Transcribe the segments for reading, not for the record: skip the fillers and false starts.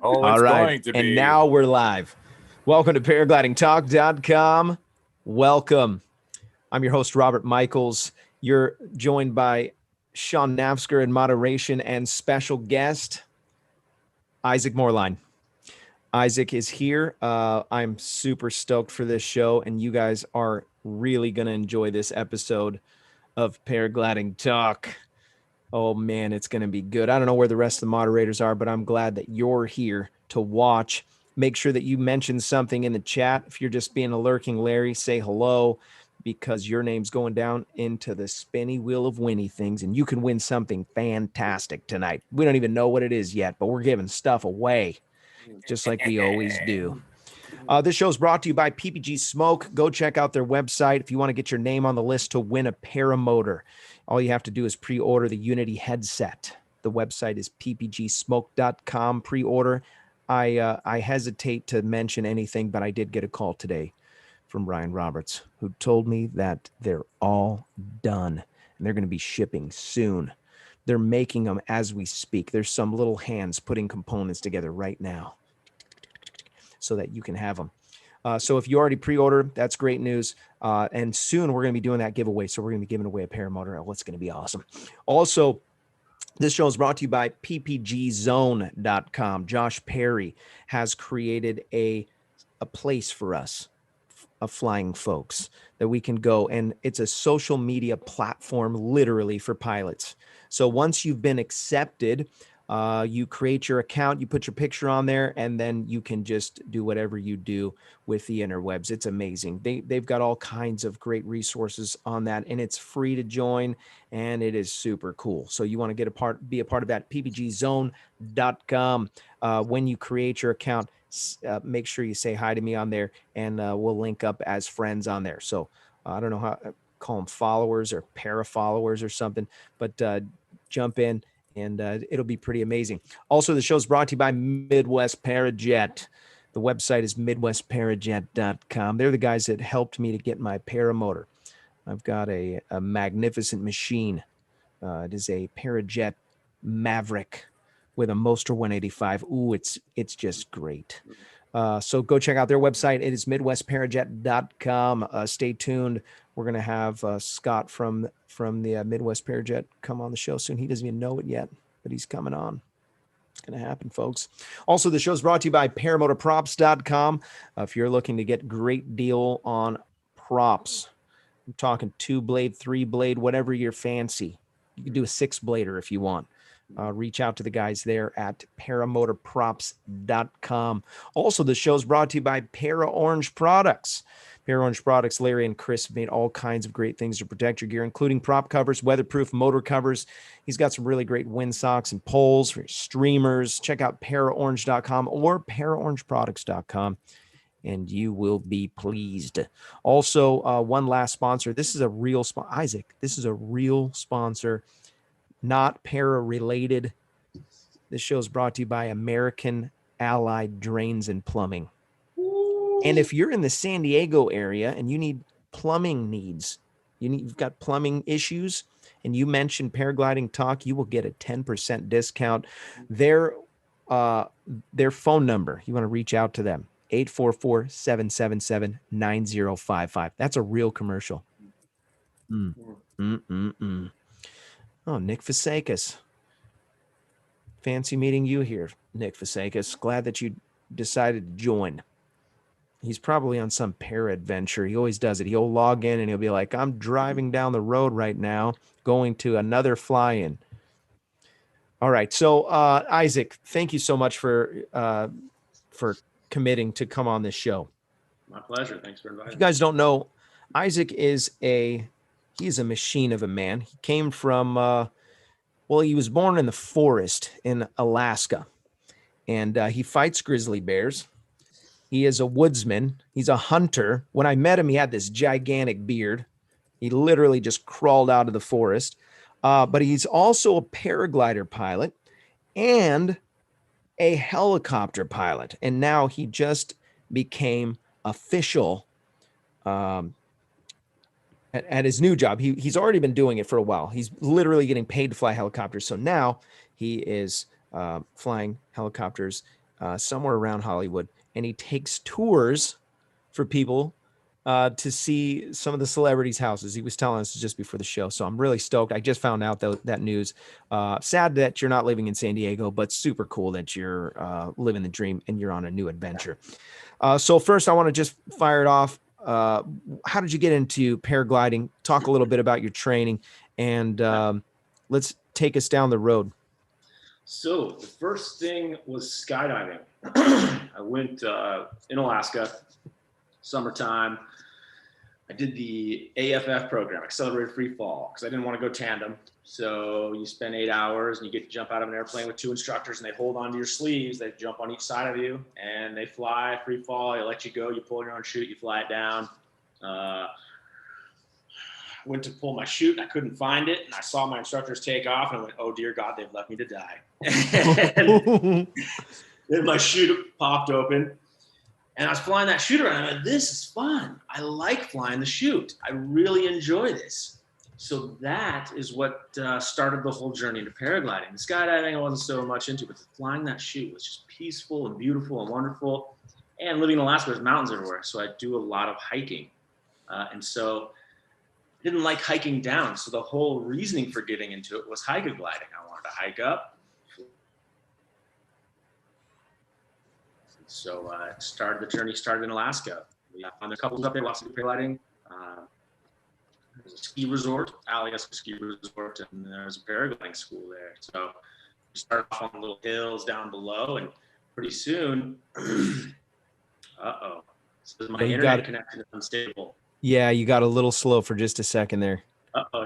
Oh, All it's right. going to And be. now we're live. Welcome to paraglidingtalk.com. Welcome. I'm your host, Robert Michaels. You're joined by Sean Nafsker in moderation and special guest, Isaac Moerlein. Isaac is here. I'm super stoked for this show, and you guys are really going to enjoy this episode of Paragliding Talk. Oh man, it's going to be good. I don't know where the rest of the moderators are, but I'm glad that you're here to watch. Make sure that you mention something in the chat. If you're just being a lurking Larry, say hello because your name's going down into the spinny wheel of Winnie things and you can win something fantastic tonight. We don't even know what it is yet, but we're giving stuff away just like we always do. This show is brought to you by PPG Smoke. Go check out their website if you want to get your name on the list to win a paramotor. All you have to do is pre-order the Unity headset. The website is ppgsmoke.com. Pre-order. I hesitate to mention anything, but I did get a call today from Ryan Roberts, who told me that they're all done and they're going to be shipping soon. They're making them as we speak. There's some little hands putting components together right now so that you can have them. So if you already pre-order, that's great news. And soon we're going to be doing that giveaway. So we're going to be giving away a paramotor. Oh, it's going to be awesome. Also, this show is brought to you by ppgzone.com. Josh Perry has created a place for us, flying folks, that we can go. And it's a social media platform literally for pilots. So once you've been accepted, you create your account, you put your picture on there, and then you can just do whatever you do with the interwebs. It's amazing. They've got all kinds of great resources on that, and it's free to join, and it is super cool. So you want to be a part of that, ppgzone.com. When you create your account, make sure you say hi to me on there, and we'll link up as friends on there. So I don't know how call them followers or para followers or something, but jump in. And it'll be pretty amazing. Also, the show's brought to you by Midwest Parajet. The website is midwestparajet.com. They're the guys that helped me to get my paramotor. I've got a magnificent machine. It is a Parajet Maverick with a Moster 185. Ooh, it's just great. So go check out their website. It is midwestparajet.com. Stay tuned. We're going to have Scott from the Midwest Parajet come on the show soon. He doesn't even know it yet, but he's coming on. It's going to happen, folks. Also, the show's brought to you by paramotorprops.com. If you're looking to get great deal on props, I'm talking 2-blade, 3-blade, whatever your fancy. You can do a 6-blader if you want. Reach out to the guys there at paramotorprops.com. Also, the show's brought to you by Para Orange Products. Para Orange Products, Larry and Chris have made all kinds of great things to protect your gear, including prop covers, weatherproof motor covers. He's got some really great windsocks and poles for your streamers. Check out paraorange.com or paraorangeproducts.com. And you will be pleased. Also, one last sponsor. This is a real sponsor. Isaac, this is a real sponsor, not para-related. This show is brought to you by American Allied Drains and Plumbing. And if you're in the San Diego area and you need plumbing needs, you've got plumbing issues, and you mention Paragliding Talk, you will get a 10% discount. Their phone number, you want to reach out to them, 844-777-9055. That's a real commercial. Oh, Nick Fasekas. Fancy meeting you here, Nick Fasekas. Glad that you decided to join. He's probably on some para-adventure. He always does it. He'll log in and he'll be like, I'm driving down the road right now, going to another fly-in. All right. So, Isaac, thank you so much for committing to come on this show. My pleasure. Thanks for inviting me. If you guys don't know, Isaac is a machine of a man. He came from, he was born in the forest in Alaska, and he fights grizzly bears. He is a woodsman. He's a hunter. When I met him, he had this gigantic beard. He literally just crawled out of the forest. But he's also a paraglider pilot and a helicopter pilot. And now he just became official at his new job. He's already been doing it for a while. He's literally getting paid to fly helicopters. So now he is flying helicopters somewhere around Hollywood, and he takes tours for people to see some of the celebrities' houses. He was telling us just before the show, so I'm really stoked. I just found out that news. Sad that you're not living in San Diego, but super cool that you're living the dream and you're on a new adventure. So first, I want to just fire it off. How did you get into paragliding? Talk a little bit about your training, and let's take us down the road. So the first thing was skydiving. I went in Alaska, summertime. I did the AFF program, accelerated free fall, because I didn't want to go tandem. So you spend 8 hours and you get to jump out of an airplane with 2 instructors, and they hold onto your sleeves. They jump on each side of you and they fly free fall. They let you go. You pull your own chute. You fly it down. Went to pull my chute. I couldn't find it. And I saw my instructors take off and I went, oh dear God, they've left me to die. And then my chute popped open. And I was flying that chute around. I went, this is fun. I like flying the chute. I really enjoy this. So that is what started the whole journey into paragliding. The skydiving I wasn't so much into, but flying that chute was just peaceful and beautiful and wonderful. And living in Alaska, there's mountains everywhere. So I do a lot of hiking. And so I didn't like hiking down. So the whole reasoning for getting into it was hike-gliding. I wanted to hike up. So the journey started in Alaska. We found a couple up there, lots of paragliding. There's a ski resort, Alaska ski resort, and there's a paragliding school there. So we started off on little hills down below, and pretty soon, so my internet connection is unstable. Yeah, you got a little slow for just a second there.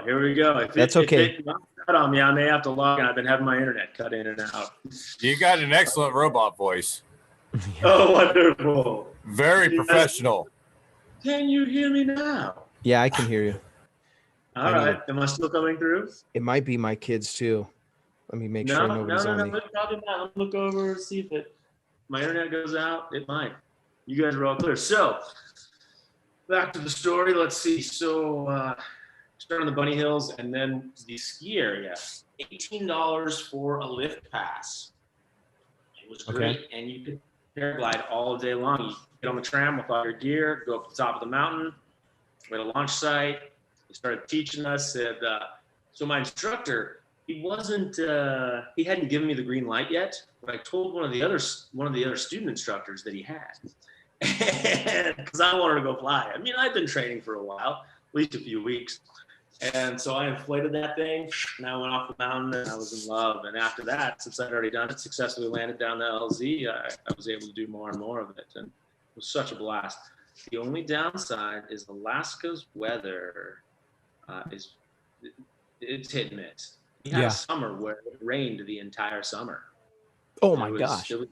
Here we go. That's okay. If it cut on me, I may have to log in. I've been having my internet cut in and out. You got an excellent robot voice. Oh, wonderful. Very professional. Can you hear me now? Yeah, I can hear you. All right. Am I still coming through? It might be my kids too. Let me make sure nobody's on me. No, probably not. Let me look over and see if my internet goes out. It might. You guys are all clear. So back to the story. Let's see. So started on the Bunny Hills and then the ski area. $18 for a lift pass. It was great, and you could paraglide all day long. You get on the tram with all your gear, go up to the top of the mountain. We had a launch site. He started teaching us. So my instructor, he hadn't given me the green light yet, but I told one of the other student instructors that he had, because I wanted to go fly. I mean, I've been training for a while, at least a few weeks, and so I inflated that thing, and I went off the mountain, and I was in love. And after that, since I'd already done it, successfully landed down the LZ, I was able to do more and more of it, and it was such a blast. The only downside is Alaska's weather. It's hit and miss. We had a summer where it rained the entire summer. Oh my gosh! It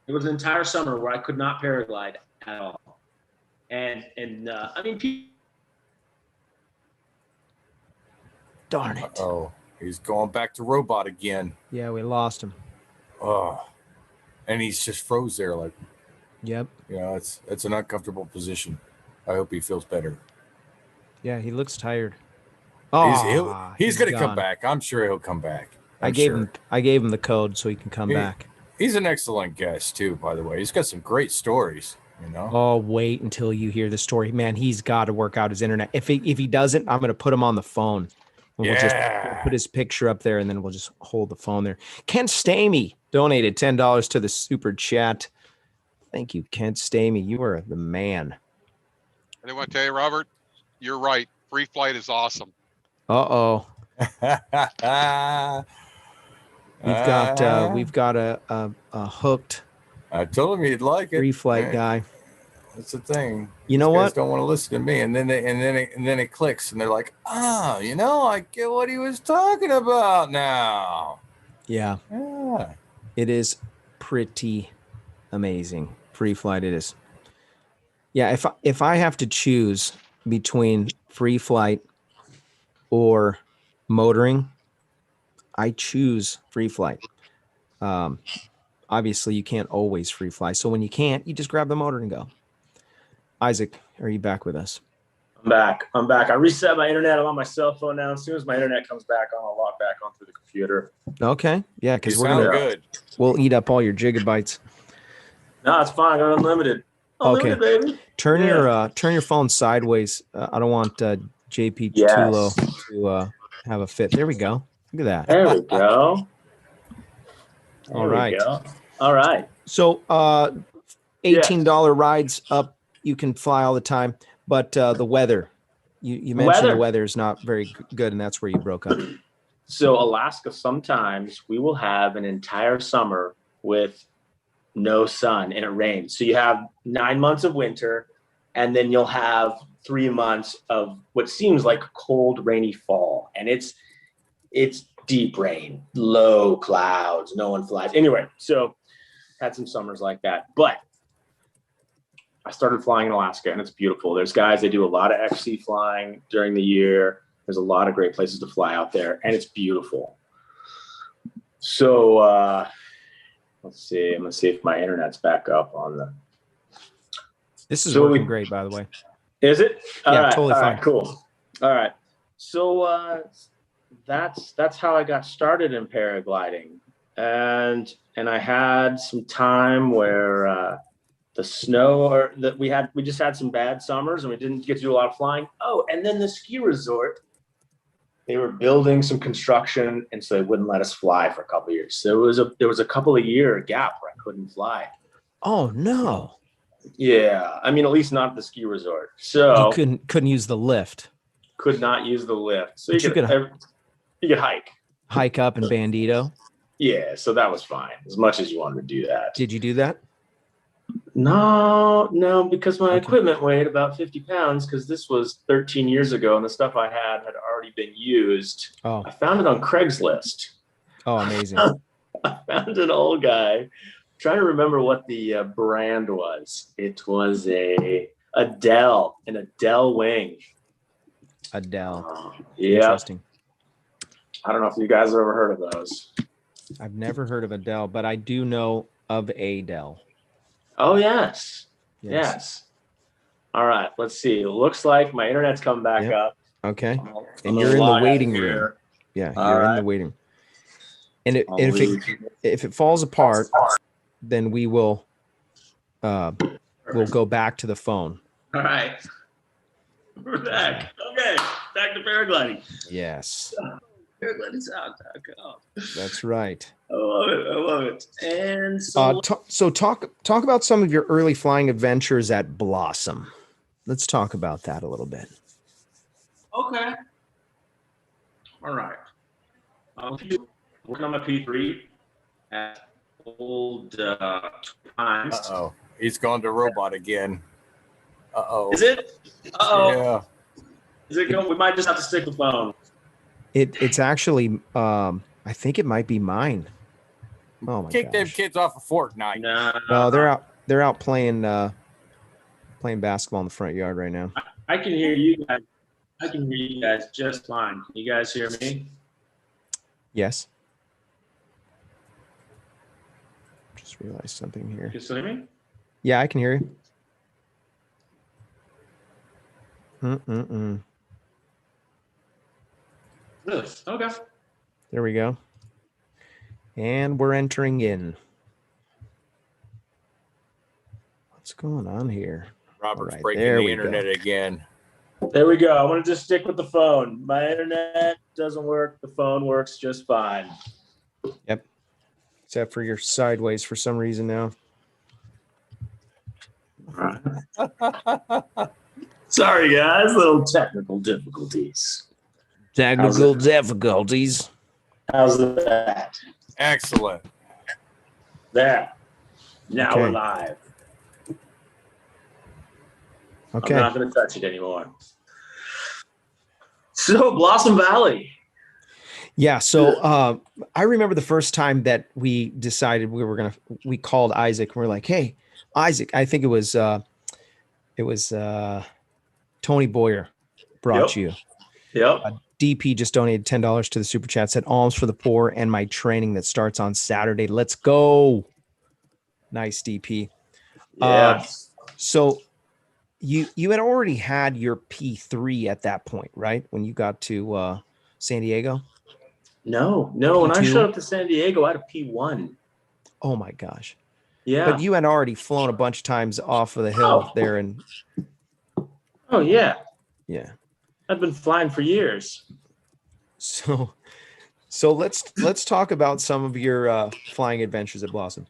was an entire summer where I could not paraglide at all. And I mean, darn it! Oh, he's going back to robot again. Yeah, we lost him. Oh, and he's just froze there, like. Yep. Yeah, it's an uncomfortable position. I hope he feels better. Yeah, he looks tired. He's gonna come back. I'm sure he'll come back. I gave him the code so he can come back. He's an excellent guest too, by the way. He's got some great stories, you know. Oh, wait until you hear the story, man. He's got to work out his internet. If he doesn't, I'm gonna put him on the phone. We'll just put his picture up there, and then we'll just hold the phone there. Kent Stamey donated $10 to the super chat. Thank you, Kent Stamey. You are the man. I want to tell you, Robert, you're right. Free flight is awesome. Uh-oh. We've got a hooked. I told him he'd like it. Free flight guy. That's the thing. You know what? Don't want to listen to me, and then it clicks, and they're like, "Oh, I get what he was talking about now." Yeah. It is pretty amazing. Free flight it is. Yeah, if I have to choose between free flight or motoring, I choose free flight. Obviously you can't always free fly. So when you can't, you just grab the motor and go. Isaac, are you back with us? I'm back. I reset my internet. I'm on my cell phone now. As soon as my internet comes back on, I'll log back on through the computer. Okay. Yeah, because we'll eat up all your gigabytes. No, it's fine. I got unlimited. Unlimited, baby. Turn Yeah. your phone sideways. I don't want JP Yes. Tulo to have a fit. There we go. Look at that. There we go. There All right. we go. All right. So $18 rides up. You can fly all the time, but the weather. You mentioned the weather is not very good, and that's where you broke up. So Alaska, sometimes we will have an entire summer with no sun and it rains. So you have 9 months of winter, and then you'll have 3 months of what seems like a cold, rainy fall. And it's deep rain, low clouds, no one flies. Anyway, so had some summers like that. But I started flying in Alaska, and it's beautiful. There's guys, they do a lot of XC flying during the year. There's a lot of great places to fly out there, and it's beautiful. So let's see. I'm going to see if my internet's back up on the. This is working great, by the way. Is it? Yeah, all right, totally all fine. Right, cool. All right. So that's how I got started in paragliding, and I had some time where the snow, or that we just had some bad summers and we didn't get to do a lot of flying. Oh, and then the ski resort, they were building some construction, and so they wouldn't let us fly for a couple of years. So there was a couple of year gap where I couldn't fly. Oh no. Yeah, I mean, at least not at the ski resort. So you couldn't use the lift. Could not use the lift. So But you could hike up in Bandito. Yeah, so that was fine, as much as you wanted to do that. Did you do that? No, because my equipment weighed about 50 pounds, because this was 13 years ago and the stuff I had already been used. Oh. I found it on Craigslist. Oh, amazing. I found an old guy. I'm trying to remember what the brand was. It was an Adele wing. Adele. Yeah. Interesting. I don't know if you guys have ever heard of those. I've never heard of Adele, but I do know of Adele. Oh, yes. All right, let's see. It looks like my internet's come back up. Okay. And you're in the waiting room. Yeah, you're in the waiting room. And if it falls apart, then we will we'll go back to the phone. All right. We're back. Okay. Back to paragliding. Yes. Paraglidingsound.com. That's right. I love it. And so, talk about some of your early flying adventures at Blossom. Let's talk about that a little bit. Okay. All right. Working on my P3 at old times. Uh-oh. He's gone to robot again. Uh-oh. Is it? Uh-oh. Yeah. Is it going? We might just have to stick the phone. It's actually I think it might be mine. Oh my Kick them kids off of Fortnite. No, they're out playing basketball in the front yard right now. I can hear you guys. I can hear you guys just fine. Can you guys hear me? Yes. Just realized something here. Can you still hear me? Yeah, I can hear you. Really? Okay. There we go. And we're entering in. What's going on here? Robert's breaking the internet again. There we go. I want to just stick with the phone. My internet doesn't work. The phone works just fine. Yep. Except for you're sideways for some reason now. Sorry, guys. Little technical difficulties. Technical difficulties. How's that? Excellent. There. Now we're live. Okay. I'm not going to touch it anymore. So, Blossom Valley. Yeah. So I remember the first time that we decided we called Isaac and we're like, hey, Isaac, I think it was Tony Boyer brought you. Yep. DP just donated $10 to the super chat, said alms for the poor and my training that starts on Saturday. Let's go. Nice, DP. Yeah. So you had already had your P3 at that point, right? When you got to San Diego? No. When I showed up to San Diego, I had a P1. Oh my gosh. Yeah. But you had already flown a bunch of times off of the hill there, and Oh yeah. yeah. I've been flying for years. So let's talk about some of your flying adventures at Blossom.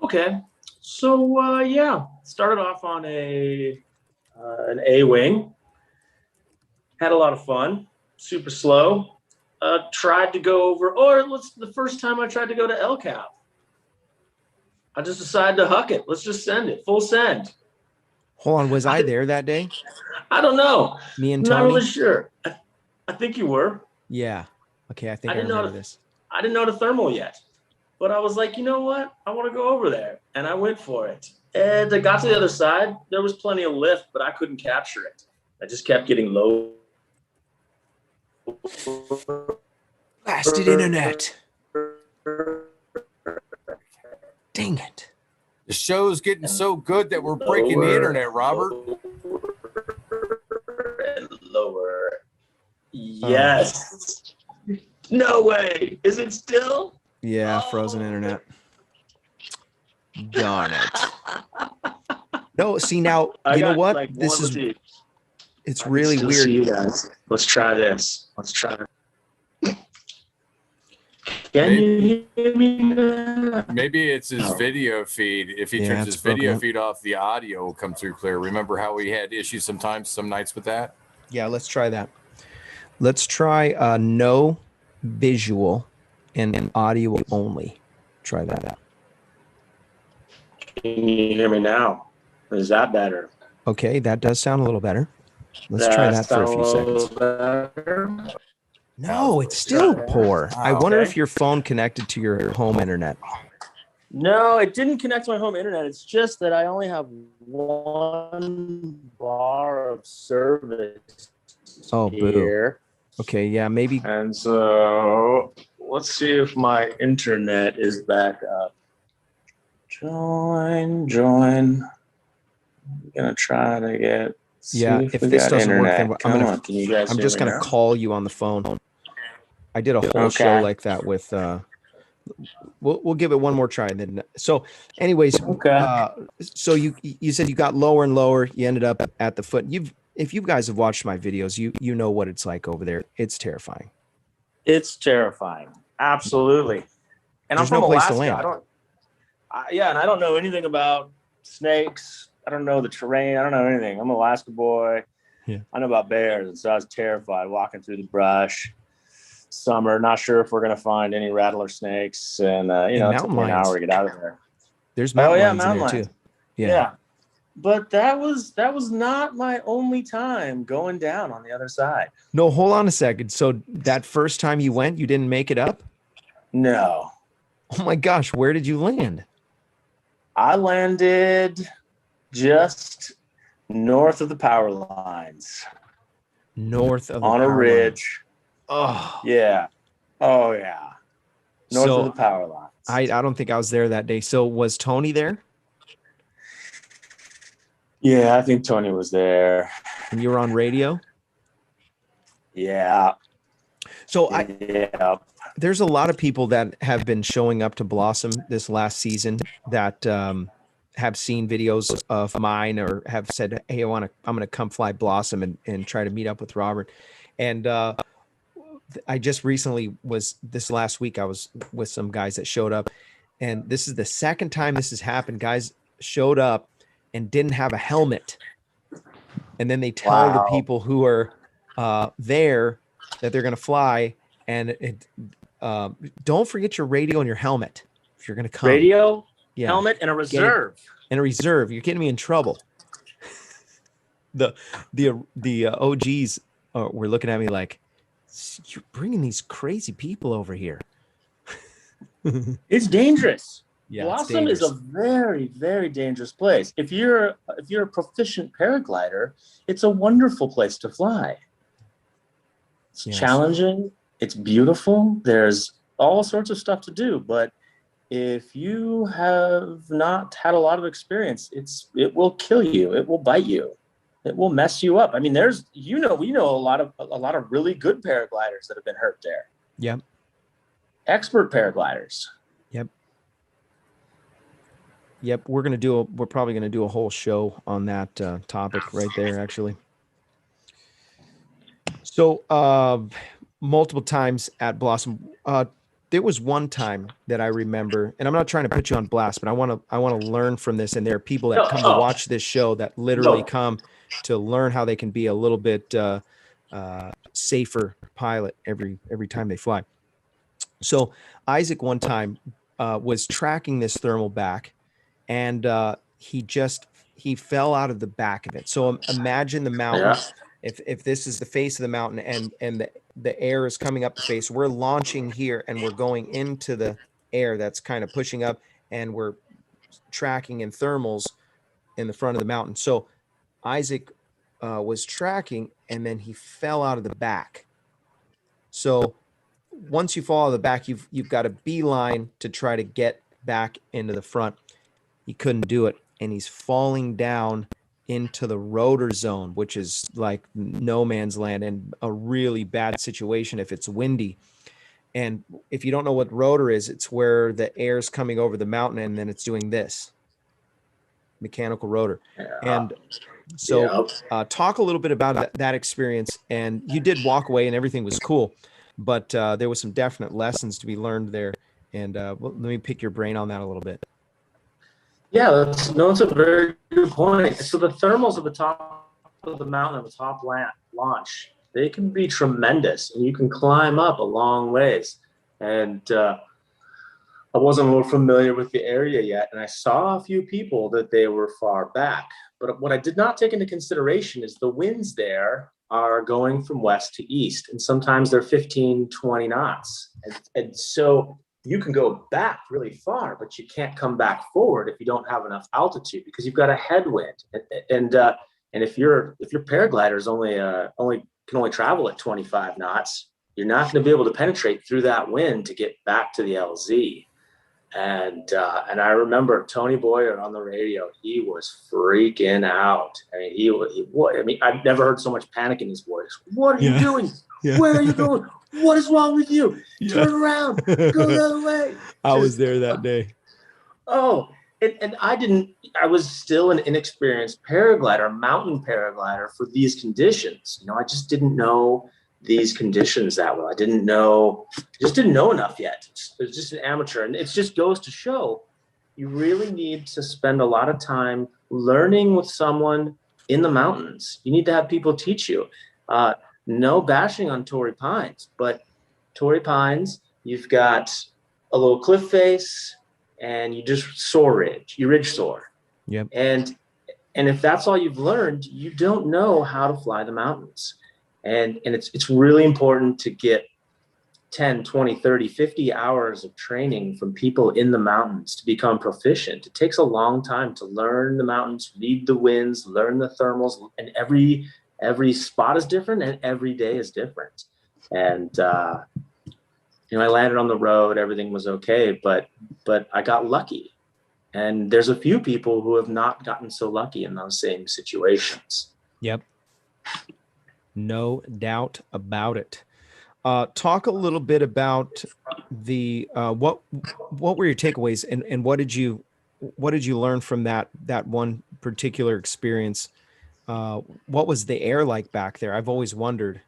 Okay. So yeah, started off on an A-wing. Had a lot of fun. Super slow. Tried to go over, the first time I tried to go to El Cap. I just decided to huck it. Let's just send it. Full send. Hold on, was I there that day? I don't know. Me and I'm not Tony? really sure. I think you were. Yeah. Okay, I think I didn't know remember this. I didn't know the thermal yet. But I was like, you know what? I want to go over there. And I went for it. And I got to the other side. There was plenty of lift, but I couldn't capture it. I just kept getting low. Blasted internet. Dang it. The show's getting so good that we're breaking the internet, Robert. And lower. Yes. No way. Is it still? Yeah, frozen internet. Darn it. No, see now, you know what? Like this is I it's can really still weird. see you guys. Let's try this. Let's try it. Can you hear me now? Maybe it's his video feed. If he turns his it's broken video up. feed off, the audio will come through clear. Remember how we had issues sometimes, some nights with that? Yeah, let's try that. Let's try no visual and audio only. Try that out. Can you hear me now? Is that better? Okay, that does sound a little better. Let's try that for a few seconds. Better? No, it's still poor. I wonder Okay. if your phone connected to your home internet. No, it didn't connect to my home internet. It's just that I only have one bar of service Oh, boo. here. Okay, yeah, maybe. And so let's see if my internet is back up. Join. I'm gonna try to get. Yeah, see if we this got doesn't work, internet. then Come on, can you guys I'm hear just me gonna now? call you on the phone. I did a whole show Okay. like that with. We'll give it one more try. And then so, anyways, Okay. so you said you got lower and lower. You ended up at the foot. If you guys have watched my videos, you know what it's like over there. It's terrifying. It's terrifying. Absolutely. And There's I'm from no place to Alaska. land. And I don't know anything about snakes. I don't know the terrain. I don't know anything. I'm an Alaska boy. Yeah. I know about bears, and so I was terrified walking through the brush. Summer, not sure if we're gonna find any rattler snakes, and it took me an hour to get out of there. There's mountain lions in mountain there lions. too. Yeah. But that was not my only time going down on the other side. No, hold on a second. So that first time you went, you didn't make it up? No. Oh my gosh, where did you land? I landed just north of the power lines. North of the on a power ridge. line. Oh. Yeah. Oh yeah. North So of the power lines. I don't think I was there that day. So was Tony there? Yeah, I think Tony was there. And you were on radio? Yeah. So Yeah. there's a lot of people that have been showing up to Blossom this last season that have seen videos of mine or have said, hey, I'm going to come fly Blossom and try to meet up with Robert. And I just recently this last week, I was with some guys that showed up, and this is the second time this has happened. Guys showed up and didn't have a helmet. And then they tell the people who are there that they're going to fly, and don't forget your radio and your helmet if you're going to come. Radio, helmet, and a reserve. And a reserve. You're getting me in trouble. The OGs were looking at me like, you're bringing these crazy people over here. It's dangerous. Yeah, Blossom is a very, very dangerous place. If you're a proficient paraglider, it's a wonderful place to fly. It's challenging. It's beautiful. There's all sorts of stuff to do, but if you have not had a lot of experience, it will kill you. It will bite you. It will mess you up. I mean, we know a lot of really good paragliders that have been hurt there. Yep. Expert paragliders. Yep. Yep, we're probably gonna do a whole show on that topic right there, actually. So, multiple times at Blossom, there was one time that I remember, and I'm not trying to put you on blast, but I want to learn from this. And there are people that come to watch this show that literally come to learn how they can be a little bit safer pilot every time they fly. So Isaac one time was tracking this thermal back, and he fell out of the back of it. So imagine the mountain. Yeah. If this is the face of the mountain and the air is coming up the face, we're launching here and we're going into the air that's kind of pushing up, and we're tracking in thermals in the front of the mountain. So Isaac was tracking, and then he fell out of the back. So once you fall out of the back, you've got a beeline to try to get back into the front. He couldn't do it, and he's falling down into the rotor zone, which is like no man's land and a really bad situation if it's windy. And if you don't know what rotor is, it's where the air's coming over the mountain and then it's doing this mechanical rotor. Yeah. And so talk a little bit about that experience. And you did walk away and everything was cool, but there was some definite lessons to be learned there. And let me pick your brain on that a little bit. Yeah, that's a very good point. So the thermals at the top of the mountain, at the top launch, they can be tremendous, and you can climb up a long ways. And I wasn't real familiar with the area yet, and I saw a few people that they were far back. But what I did not take into consideration is the winds there are going from west to east, and sometimes they're 15, 20 knots. And so you can go back really far, but you can't come back forward if you don't have enough altitude, because you've got a headwind. And if your paraglider is can only travel at 25 knots, you're not going to be able to penetrate through that wind to get back to the LZ. And I remember Tony Boyer on the radio. He was freaking out. I mean, I've never heard so much panic in his voice. What are you doing? Yeah. Where are you going? What is wrong with you? Turn around. Go the other way. I was there that day. Oh, and I was still an inexperienced paraglider, mountain paraglider for these conditions. I just didn't know these conditions that well. I just didn't know enough yet. It was just an amateur. And it just goes to show you really need to spend a lot of time learning with someone in the mountains. You need to have people teach you. No bashing on Torrey Pines, but Torrey Pines, you've got a little cliff face and you just soar ridge. You ridge soar. Yep. And if that's all you've learned, you don't know how to fly the mountains. And it's really important to get 10, 20, 30, 50 hours of training from people in the mountains to become proficient. It takes a long time to learn the mountains, read the winds, learn the thermals, and every spot is different and every day is different. And I landed on the road, everything was okay, but I got lucky. And there's a few people who have not gotten so lucky in those same situations. Yep. No doubt about it. Talk a little bit about the what were your takeaways and what did you learn from that one particular experience? What was the air like back there? I've always wondered.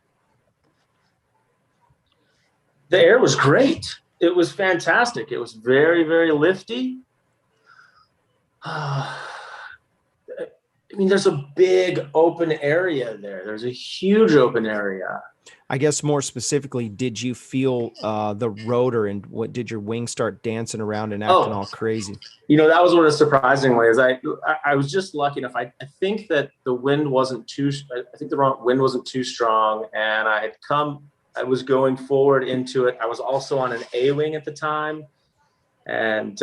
The air was great. It was fantastic. It was very, very lifty. I mean, there's a big open area there. There's a huge open area. I guess more specifically, did you feel the rotor, and what did your wings start dancing around and acting all crazy? That was one of the surprising ways. I was just lucky enough. I think that the wind wasn't too. I think the wind wasn't too strong, and I was going forward into it. I was also on an A wing at the time, and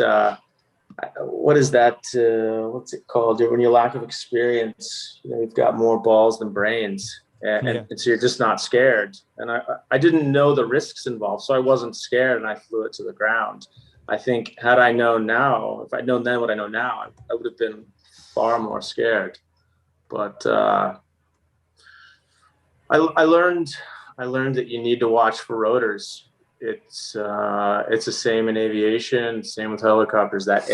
what is that? What's it called? When you lack of experience, you've got more balls than brains. And so you're just not scared. And I didn't know the risks involved, so I wasn't scared, and I flew it to the ground. I think had I known now, if I'd known then what I know now, I would have been far more scared. But I learned that you need to watch for rotors. It's the same in aviation, same with helicopters. That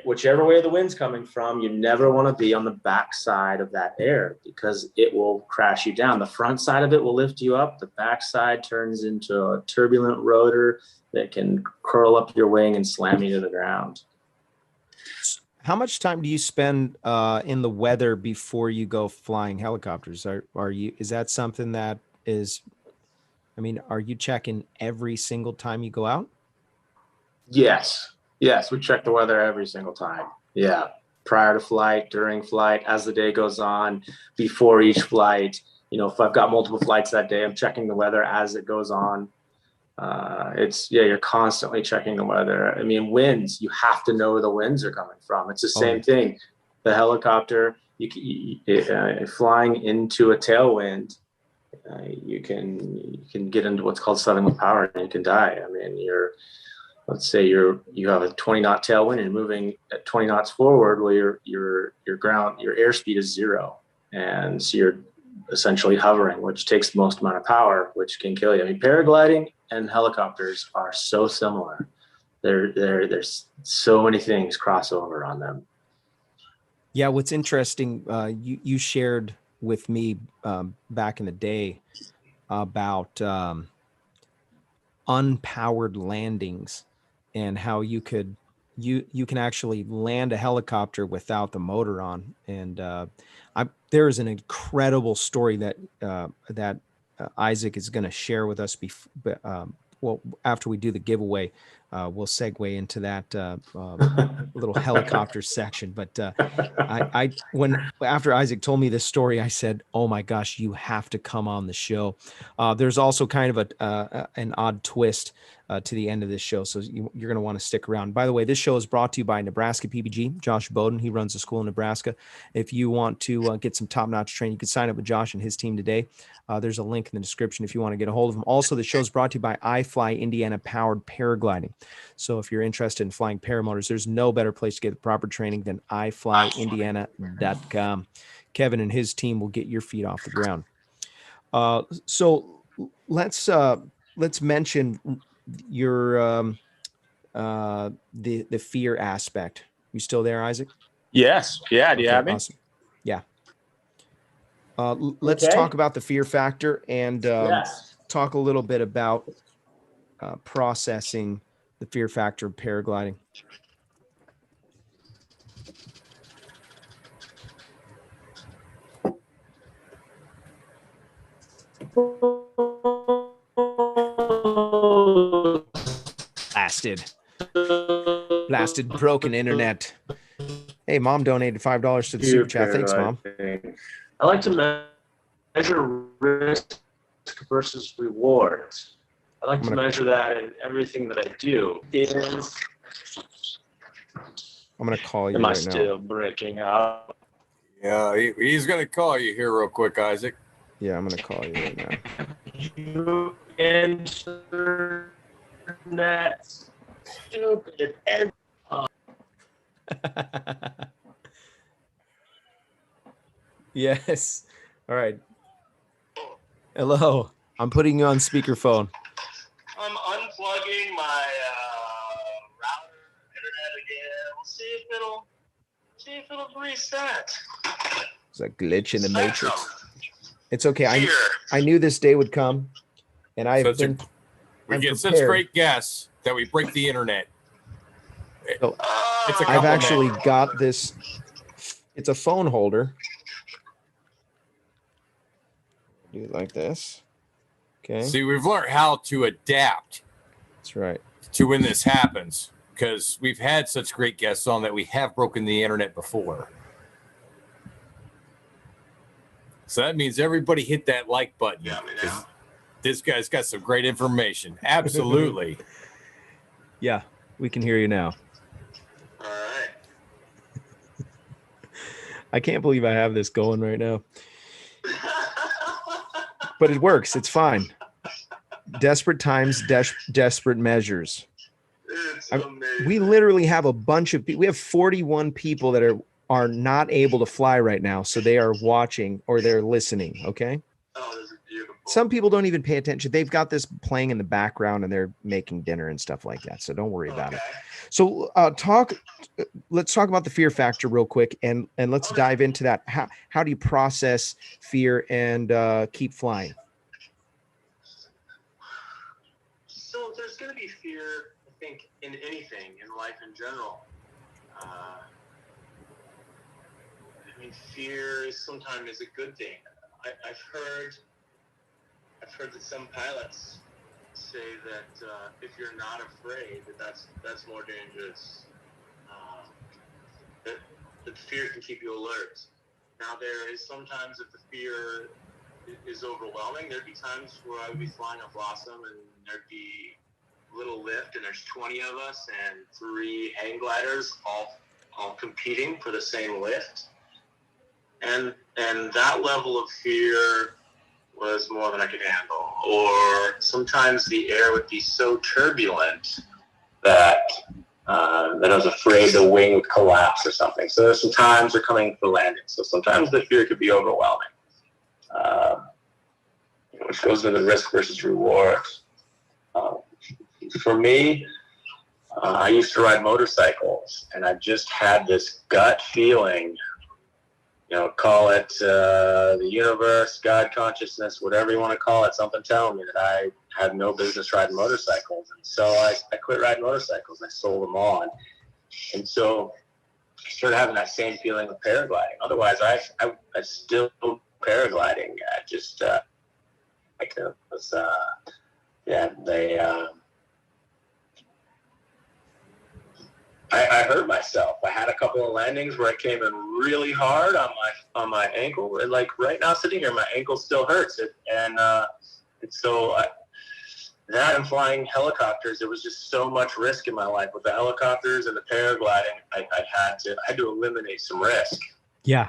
whichever way the wind's coming from, you never want to be on the back side of that air because it will crash you down. The front side of it will lift you up. The back side turns into a turbulent rotor that can curl up your wing and slam you to the ground. How much time do you spend in the weather before you go flying helicopters? Is that something that is, I mean, are you checking every single time you go out? Yes. Yes, we check the weather every single time. Yeah. Prior to flight, during flight, as the day goes on, before each flight. You know, if I've got multiple flights that day, I'm checking the weather as it goes on. You're constantly checking the weather. I mean, winds, you have to know where the winds are coming from. It's the same thing. The helicopter, flying into a tailwind, you can get into what's called sudden wind power and you can die. I mean, let's say you have a 20 knot tailwind and moving at 20 knots forward, well, your airspeed is 0. And so you're essentially hovering, which takes the most amount of power, which can kill you. I mean, paragliding and helicopters are so similar. There's so many things cross over on them. Yeah, what's interesting, you shared with me back in the day about unpowered landings and how you can actually land a helicopter without the motor on. And there is an incredible story that Isaac is going to share with us after we do the giveaway. We'll segue into that little helicopter section. But after Isaac told me this story, I said, "Oh my gosh, you have to come on the show." There's also kind of an odd twist to the end of this show, so you're going to want to stick around. By the way, this show is brought to you by Nebraska PBG. Josh Bowden, he runs a school in Nebraska. If you want to get some top-notch training, you can sign up with Josh and his team today. There's a link in the description if you want to get a hold of him. Also, the show is brought to you by iFly Indiana Powered Paragliding. So if you're interested in flying paramotors, there's no better place to get the proper training than iflyindiana.com. Kevin and his team will get your feet off the ground. So let's mention your the fear aspect. You still there, Isaac? Yes. Yeah. Do you have me? Awesome. Yeah. Let's talk about the fear factor and talk a little bit about processing the fear factor of paragliding. Blasted broken internet. Hey, Mom donated $5 to the super chat. Thanks, Mom. I like to measure risk versus rewards. I like to measure that in everything that I do. I'm going to call you right now. Am I right still breaking up? Yeah, he's going to call you here real quick, Isaac. Yeah, I'm going to call you right now. You internet stupid. Yes. All right. Hello. I'm putting you on speakerphone. I'm unplugging my router internet again. We'll see if it'll reset. There's a glitch in the matrix. It's okay. I knew this day would come, and We get such great guests that we break the internet. So, It's a I've actually got this. It's a phone holder. Do it like this. Okay. See, we've learned how to adapt. That's right. To when this happens, because we've had such great guests on that we have broken the internet before. So that means everybody hit that like button. Yeah, this guy's got some great information. Absolutely. Yeah, we can hear you now. All right. I can't believe I have this going right now. But it works. It's fine. Desperate times, desperate measures. We literally have a bunch of people. We have 41 people that are not able to fly right now, so they are watching or they're listening. Okay. Oh, there's a beautiful some people don't even pay attention. They've got this playing in the background and they're making dinner and stuff like that. So don't worry about it. So let's talk about the fear factor real quick, and let's dive into that. How do you process fear and keep flying? So there's going to be fear, I think, in anything, in life in general. I mean, fear sometimes is a good thing. I've heard that some pilots say that if you're not afraid, that's more dangerous. That fear can keep you alert. Now, there is sometimes if the fear is overwhelming, there'd be times where I would be flying a Blossom and there'd be a little lift and there's 20 of us and 3 hang gliders all competing for the same lift. And that level of fear was more than I could handle. Or sometimes the air would be so turbulent that I was afraid the wing would collapse or something. So there's some times they're coming for landing. So sometimes the fear could be overwhelming, which goes to the risk versus reward. For me, I used to ride motorcycles, and I just had this gut feeling, call it the universe, God consciousness, whatever you want to call it, something telling me that I had no business riding motorcycles. And so I quit riding motorcycles. I sold them on. And so I started having that same feeling with paragliding. Otherwise, I still paragliding. I hurt myself. I had a couple of landings where I came in really hard on my ankle, and like right now sitting here, my ankle still hurts. That and flying helicopters, there was just so much risk in my life with the helicopters and the paragliding. I had to eliminate some risk. Yeah,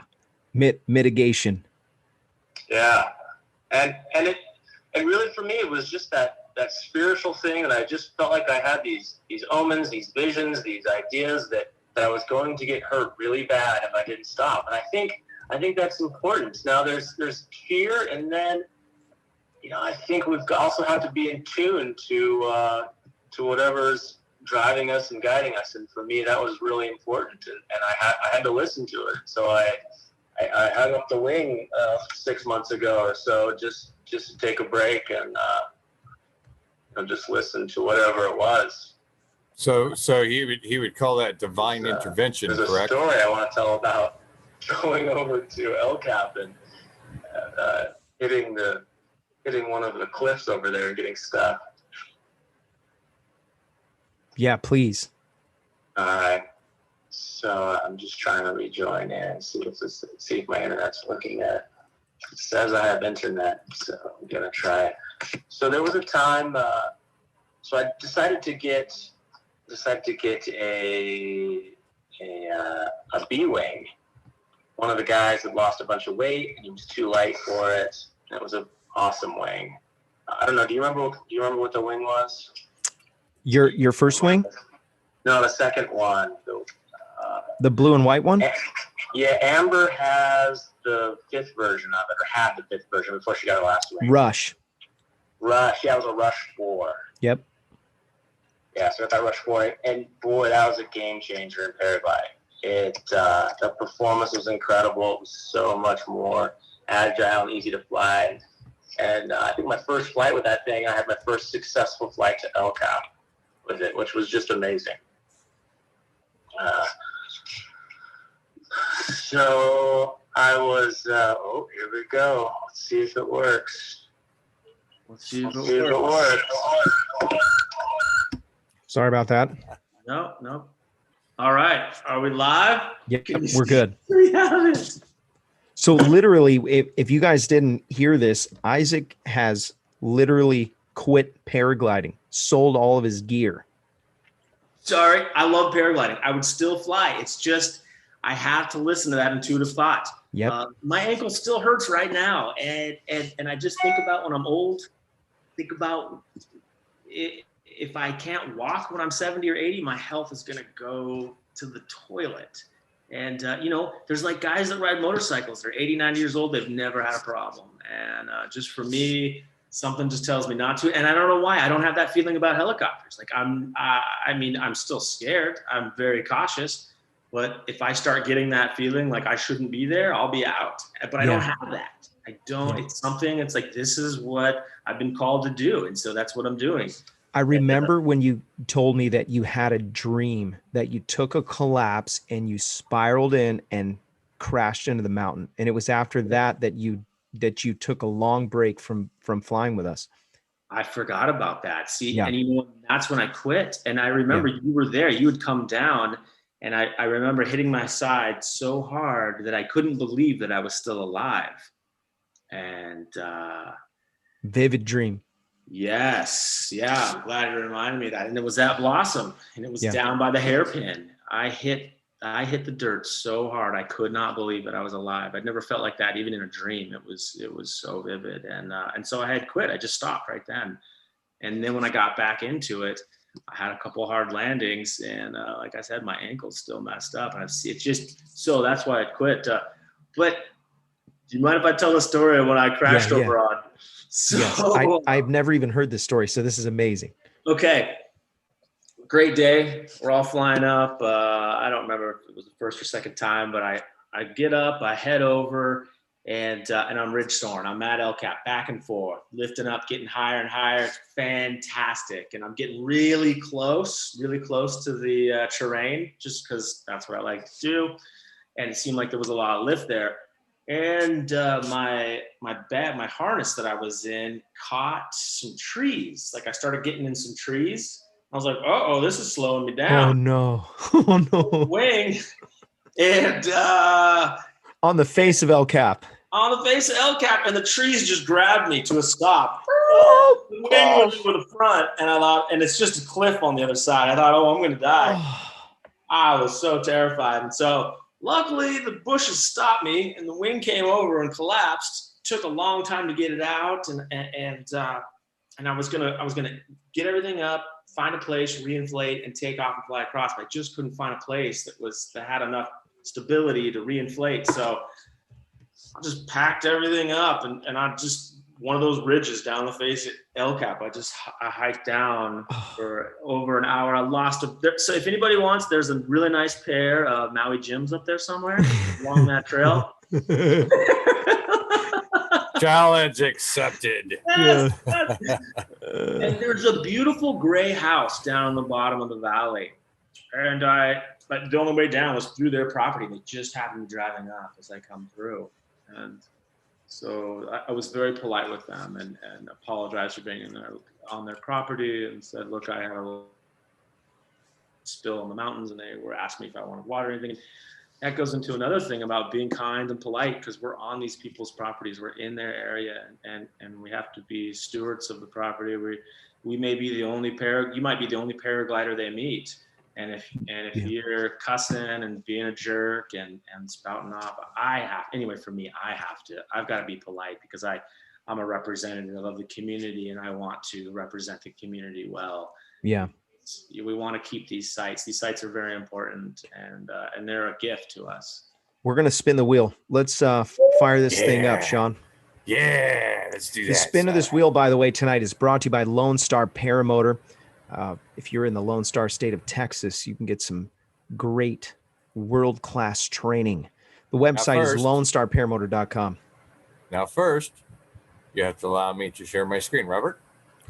mitigation. Yeah, and really for me, it was just that spiritual thing, and I just felt like I had these omens, these visions, these ideas that I was going to get hurt really bad if I didn't stop. And I think that's important. Now there's fear, and then I think we've also have to be in tune to whatever's driving us and guiding us. And for me, that was really important, and I had to listen to it. So I hung up the wing 6 months ago or so, just to take a break and just listen to whatever it was. So he would call that divine intervention, there's correct? There's a story I want to tell about going over to El Capitan, hitting one of the cliffs over there and getting stuck. Yeah, please. All right. So I'm just trying to rejoin in and see if my internet's working yet. It says I have internet, so I'm gonna try it. So there was a time. So I decided to get a B-wing. One of the guys had lost a bunch of weight, and he was too light for it. It was an awesome wing. I don't know. Do you remember what the wing was? Your first wing? No, the second one. The blue and white one? Yeah, Amber has the 5th version of it, or had the 5th version before she got her last wing. Rush. Yeah, it was a Rush 4. Yep. Yeah, so I got Rush 4, and boy, that was a game changer in paragliding. The performance was incredible. It was so much more agile and easy to fly. And I think my first flight with that thing, I had my first successful flight to El Cap with it, which was just amazing. So I was, here we go. Let's see if it works. Let's see if it works. Sorry about that. No. All right. Are we live? Yep, we're good. We have it. So literally, if you guys didn't hear this, Isaac has literally quit paragliding, sold all of his gear. Sorry, I love paragliding. I would still fly. It's just I have to listen to that intuitive thought. Yep. My ankle still hurts right now, and I just think about when I'm old. Think about if I can't walk when I'm 70 or 80, my health is going to go to the toilet. And, you know, there's like guys that ride motorcycles. They're 80, 90 years old. They've never had a problem. And just for me, something just tells me not to. And I don't know why. I don't have that feeling about helicopters. Like I mean, I'm still scared. I'm very cautious. But if I start getting that feeling like I shouldn't be there, I'll be out. But I don't have that. I don't. It's something. It's like, this is what I've been called to do. And so that's what I'm doing. I remember when you told me that you had a dream that you took a collapse and you spiraled in and crashed into the mountain. And it was after that that you took a long break from flying with us. I forgot about that. See, Yeah. and you know, that's when I quit. And I remember you were there. You had come down, and I remember hitting my side so hard that I couldn't believe that I was still alive. And Vivid dream. yes, yeah, I'm glad you reminded me of that. And it was at Blossom, and it was down by the hairpin. I hit the dirt so hard I could not believe that I was alive. I'd never felt like that, even in a dream. It was so vivid, and so I had quit. I just stopped right then. And then when I got back into it, I had a couple hard landings, and like I said, my ankle's still messed up. And it's just so that's why I quit. But do you mind if I tell the story of when I crashed over on? So, yes, I've never even heard this story, so this is amazing. Okay. Great day. We're all flying up. I don't remember if it was the first or second time, but I get up, I head over, and I'm ridge soaring. I'm at El Cap, back and forth, lifting up, getting higher and higher. It's fantastic. And I'm getting really close to the terrain, just because that's what I like to do. And it seemed like there was a lot of lift there. And my harness that I was in caught some trees. Like I started getting in some trees. I was like, oh, this is slowing me down. Oh no. Oh no. Wing. And on the face of El Cap. On the face of El Cap, and the trees just grabbed me to a stop. Oh, the wing went to the front, and I thought, and it's just a cliff on the other side. I thought, oh, I'm gonna die. I was so terrified. And so luckily the bushes stopped me, and the wing came over and collapsed. Took a long time to get it out, and I was gonna get everything up, find a place, reinflate, and take off and fly across. But I just couldn't find a place that had enough stability to reinflate. So I just packed everything up, and I just, one of those ridges down the face at El Cap, I hiked down for over an hour. I lost so if anybody wants, there's a really nice pair of Maui gyms up there somewhere along that trail. Challenge accepted. Yes. And there's a beautiful gray house down on the bottom of the valley. And but the only way down was through their property. They just happened to be driving up as I come through. And so I was very polite with them and apologized for being on their property, and said, look, I had a little spill in the mountains, and they were asking me if I wanted water or anything. That goes into another thing about being kind and polite, because we're on these people's properties. We're in their area, and we have to be stewards of the property. We may be the only you might be the only paraglider they meet. And if you're cussing and being a jerk and spouting off, for me, I've got to be polite, because I'm a representative of the community, and I want to represent the community well. Yeah. We want to keep these sites. These sites are very important, and they're a gift to us. We're going to spin the wheel. Let's fire this thing up, Sean. Yeah, let's do that. The spin of this wheel, by the way, tonight is brought to you by Lone Star Paramotor. If you're in the Lone Star state of Texas, you can get some great world-class training. The website is lonestarparamotor.com. Now, first, you have to allow me to share my screen, Robert.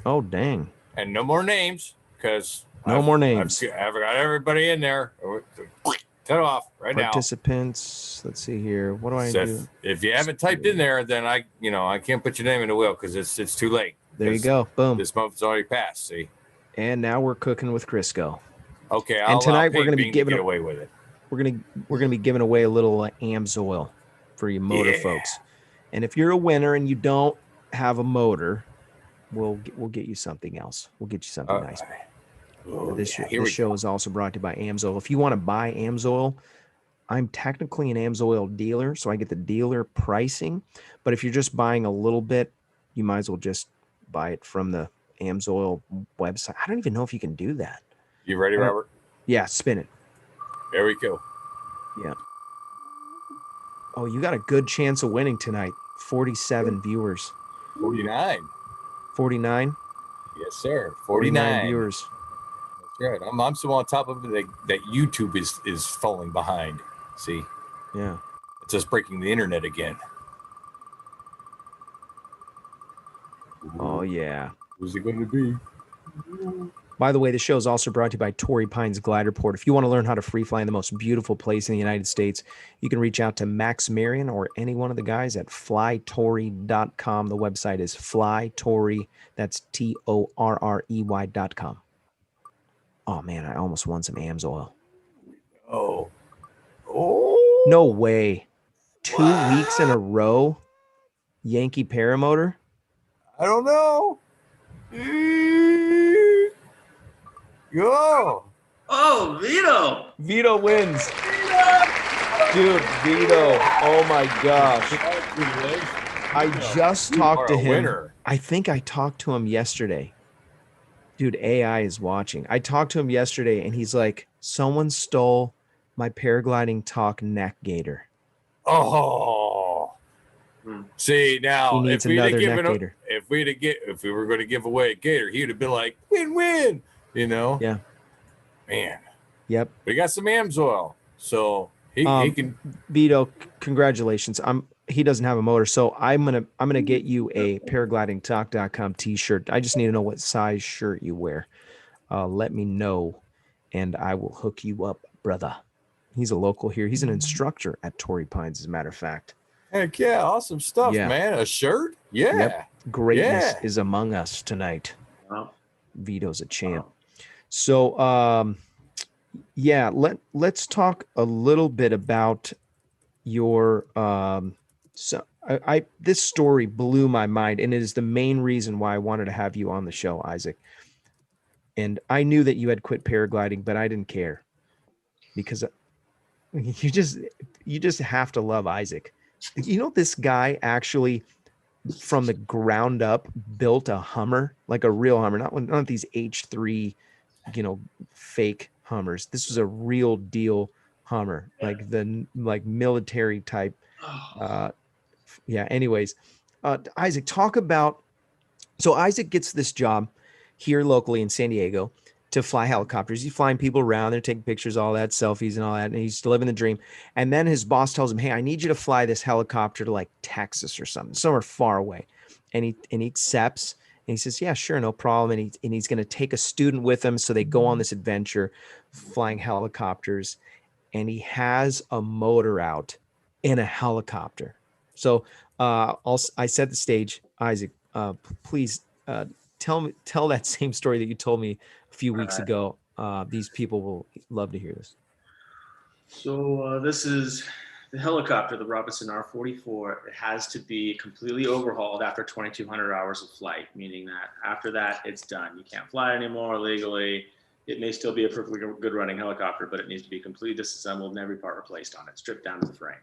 Oh, dang. And no more names, because I've got everybody in there. Cut off right now. Participants. Let's see here. What do I do? If you haven't typed in there, then I can't put your name in the wheel, because it's too late. There you go. Boom. This month's already passed. See. And now we're cooking with Crisco. Okay. And tonight we're going to be giving away with it. We're going to be giving away a little AMSOIL for you motor folks. And if you're a winner and you don't have a motor, we'll get you something else. We'll get you something nice. This show is also brought to you by AMSOIL. If you want to buy AMSOIL, I'm technically an AMSOIL dealer, so I get the dealer pricing. But if you're just buying a little bit, you might as well just buy it from the AMSOIL website. I don't even know if you can do that. You ready, Robert? Yeah, spin it. There we go. Yeah. Oh, you got a good chance of winning tonight. 47 viewers. 49. 49? Yes, sir. 49 49 viewers. That's right. I'm still on top of it. That YouTube is falling behind. See, Yeah. it's just breaking the internet again. Oh, yeah. Who's it going to be? By the way, the show is also brought to you by Torrey Pines Glider Port. If you want to learn how to free fly in the most beautiful place in the United States, you can reach out to Max Marion or any one of the guys at flytorrey.com. The website is flytorrey. That's TORREY.com. Oh, man, I almost won some AMS oil. Oh. Oh. No way. 2 weeks in a row? Yankee paramotor? I don't know. Go. Oh, Vito. Vito wins. Dude, Vito. Oh my gosh. I just talked to him. Winner. I think I talked to him yesterday. Dude, AI is watching. I talked to him yesterday and he's like, someone stole my paragliding talk neck gator. Oh. See, now He needs if another neck gator. if we were going to give away a gator, he'd have been like, win, you know? Yeah. Man. Yep. We got some AMSOIL. So he can. Vito, congratulations. He doesn't have a motor, so I'm gonna get you a paraglidingtalk.com t-shirt. I just need to know what size shirt you wear. Let me know, and I will hook you up, brother. He's a local here. He's an instructor at Torrey Pines, as a matter of fact. Heck yeah, awesome stuff, Yeah. man. A shirt? Yeah. Yep. Greatness Yeah. is among us tonight. Wow. Vito's a champ. Wow. So yeah, let's talk a little bit about your so this story blew my mind, and it is the main reason why I wanted to have you on the show, Isaac. And I knew that you had quit paragliding, but I didn't care because you just have to love Isaac. You know, this guy actually from the ground up built a Hummer, like a real Hummer, not these H3, fake Hummers. This was a real deal Hummer, like the military type. Yeah. Anyways, Isaac, talk about. So Isaac gets this job here locally in San Diego to fly helicopters. He's flying people around. They're taking pictures, all that, selfies and all that. And he's living the dream. And then his boss tells him, hey, I need you to fly this helicopter to like Texas or something, somewhere far away. And he accepts. And he says, yeah, sure, no problem. And he's going to take a student with him. So they go on this adventure flying helicopters. And he has a motor out in a helicopter. So I set the stage. Isaac, please tell that same story that you told me a few weeks ago. These people will love to hear this. So this is the helicopter, the Robinson R-44. It has to be completely overhauled after 2,200 hours of flight, meaning that after that, it's done. You can't fly anymore legally. It may still be a perfectly good running helicopter, but it needs to be completely disassembled and every part replaced on it, stripped down to the frame.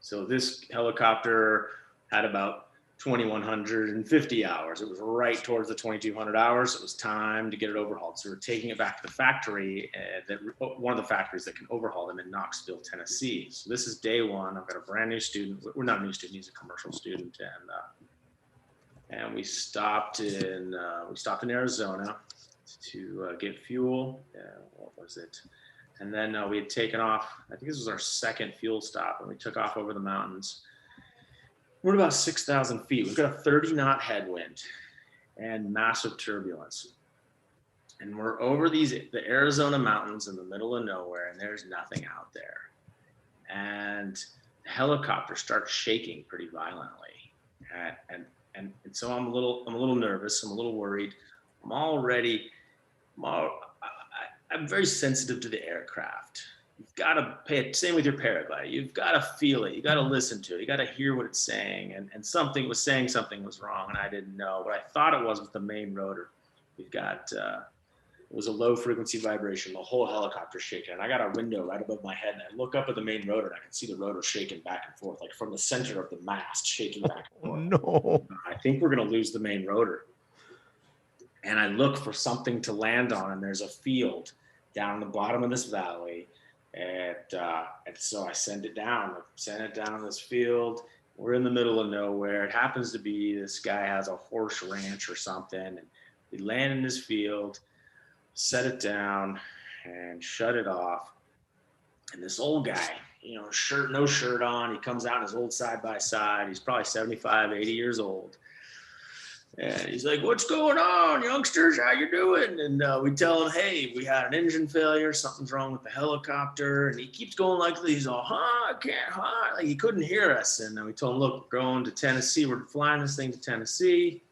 So this helicopter had about 2,150 hours. It was right towards the 2,200 hours. It was time to get it overhauled. So we're taking it back to the factory, one of the factories that can overhaul them in Knoxville, Tennessee. So this is day one. I've got a brand new student. We're not a new student. He's a commercial student. And we stopped in Arizona to get fuel. What was it? And then we had taken off. I think this was our second fuel stop, and we took off over the mountains. We're at about 6,000 feet. We've got a 30-knot headwind and massive turbulence. And we're over the Arizona mountains in the middle of nowhere, and there's nothing out there. And the helicopter starts shaking pretty violently. And so I'm a little nervous. I'm a little worried. I'm very sensitive to the aircraft. You've got to pay it. Same with your paraglider. You've got to feel it. You got to listen to it. You got to hear what it's saying. And something was saying something was wrong, and I didn't know. What I thought it was with the main rotor. We've got it was a low frequency vibration. The whole helicopter shaking. And I got a window right above my head, and I look up at the main rotor, and I can see the rotor shaking back and forth, like from the center of the mast, shaking back and forth. No. I think we're going to lose the main rotor. And I look for something to land on, and there's a field down the bottom of this valley And so I send it down this field. We're in the middle of nowhere. It happens to be this guy has a horse ranch or something. And we land in his field, set it down, and shut it off. And this old guy, no shirt on. He comes out in his old side by side. He's probably 75, 80 years old. And he's like, "What's going on, youngsters? How you doing?" And we tell him, "Hey, we had an engine failure. Something's wrong with the helicopter." And he keeps going like this. He's all, "I can't, Like he couldn't hear us. And we told him, "Look, we're going to Tennessee. We're flying this thing to Tennessee."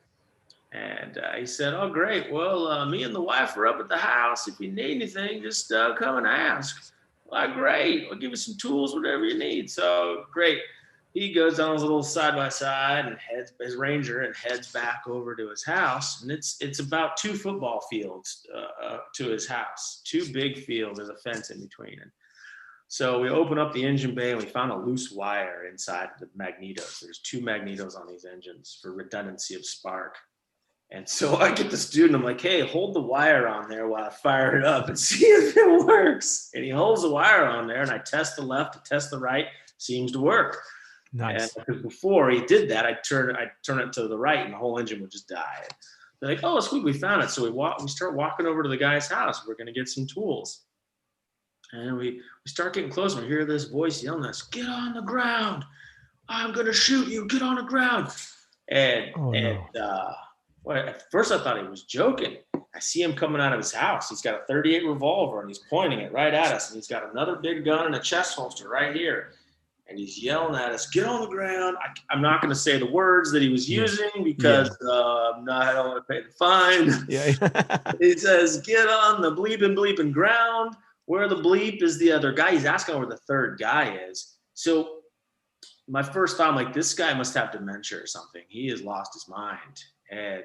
And he said, "Oh, great. Well, me and the wife are up at the house. If you need anything, just come and ask." "Well, great. I'll give you some tools, whatever you need." So great. He goes on his little side by side and heads his Ranger and heads back over to his house. And it's about 2 football fields to his house, 2 big fields. There's a fence in between. And so we open up the engine bay and we found a loose wire inside the magnetos. There's 2 magnetos on these engines for redundancy of spark. And so I get the student, I'm like, "Hey, hold the wire on there while I fire it up and see if it works." And he holds the wire on there and I test the left, I test the right, seems to work. Nice. And because before he did that, I'd turn it to the right and the whole engine would just die. They're like, "Oh, sweet, we found it." So we start walking over to the guy's house. We're going to get some tools. And we start getting close and we hear this voice yelling at us, "Get on the ground. I'm going to shoot you. Get on the ground." Well, at first I thought he was joking. I see him coming out of his house. He's got a .38 revolver and he's pointing it right at us. And he's got another big gun and a chest holster right here. And he's yelling at us, "Get on the ground." I'm not going to say the words that he was using because I don't want to pay the fine. Yeah. He says, "Get on the bleeping ground." Where the bleep is the other guy. He's asking where the third guy is. So my first thought, I'm like, this guy must have dementia or something. He has lost his mind. And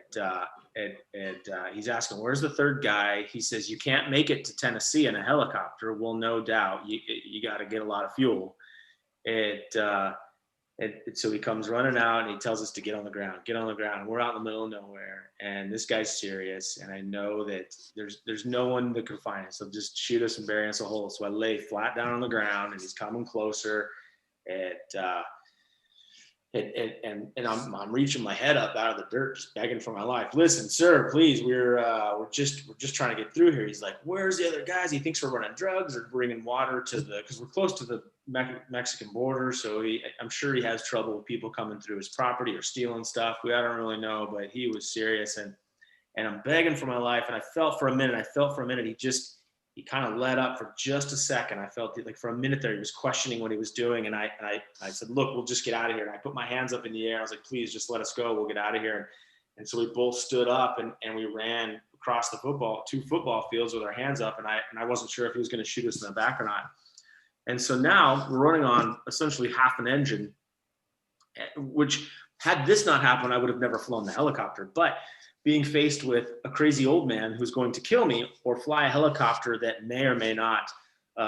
he's asking, "Where's the third guy?" He says, "You can't make it to Tennessee in a helicopter." Well, no doubt. You got to get a lot of fuel. So he comes running out and he tells us to get on the ground. We're out in the middle of nowhere and this guy's serious. And I know that there's no one that can find us. He'll just shoot us and bury us a hole. So I lay flat down on the ground and he's coming closer. And I'm reaching my head up out of the dirt, just begging for my life. "Listen, sir, please, we're just trying to get through here." He's like, "Where's the other guys?" He thinks we're running drugs or bringing water because we're close to the Mexican border. So I'm sure he has trouble with people coming through his property or stealing stuff. I don't really know, but he was serious. And I'm begging for my life. And I felt for a minute, he kind of let up for just a second. I felt like for a minute there, he was questioning what he was doing. And I said, "Look, we'll just get out of here." And I put my hands up in the air. I was like, "Please just let us go. We'll get out of here." And so we both stood up and we ran across the 2 football fields with our hands up. And I wasn't sure if he was going to shoot us in the back or not. And so now we're running on essentially half an engine, which had this not happened, I would have never flown the helicopter. But being faced with a crazy old man who's going to kill me or fly a helicopter that may or may not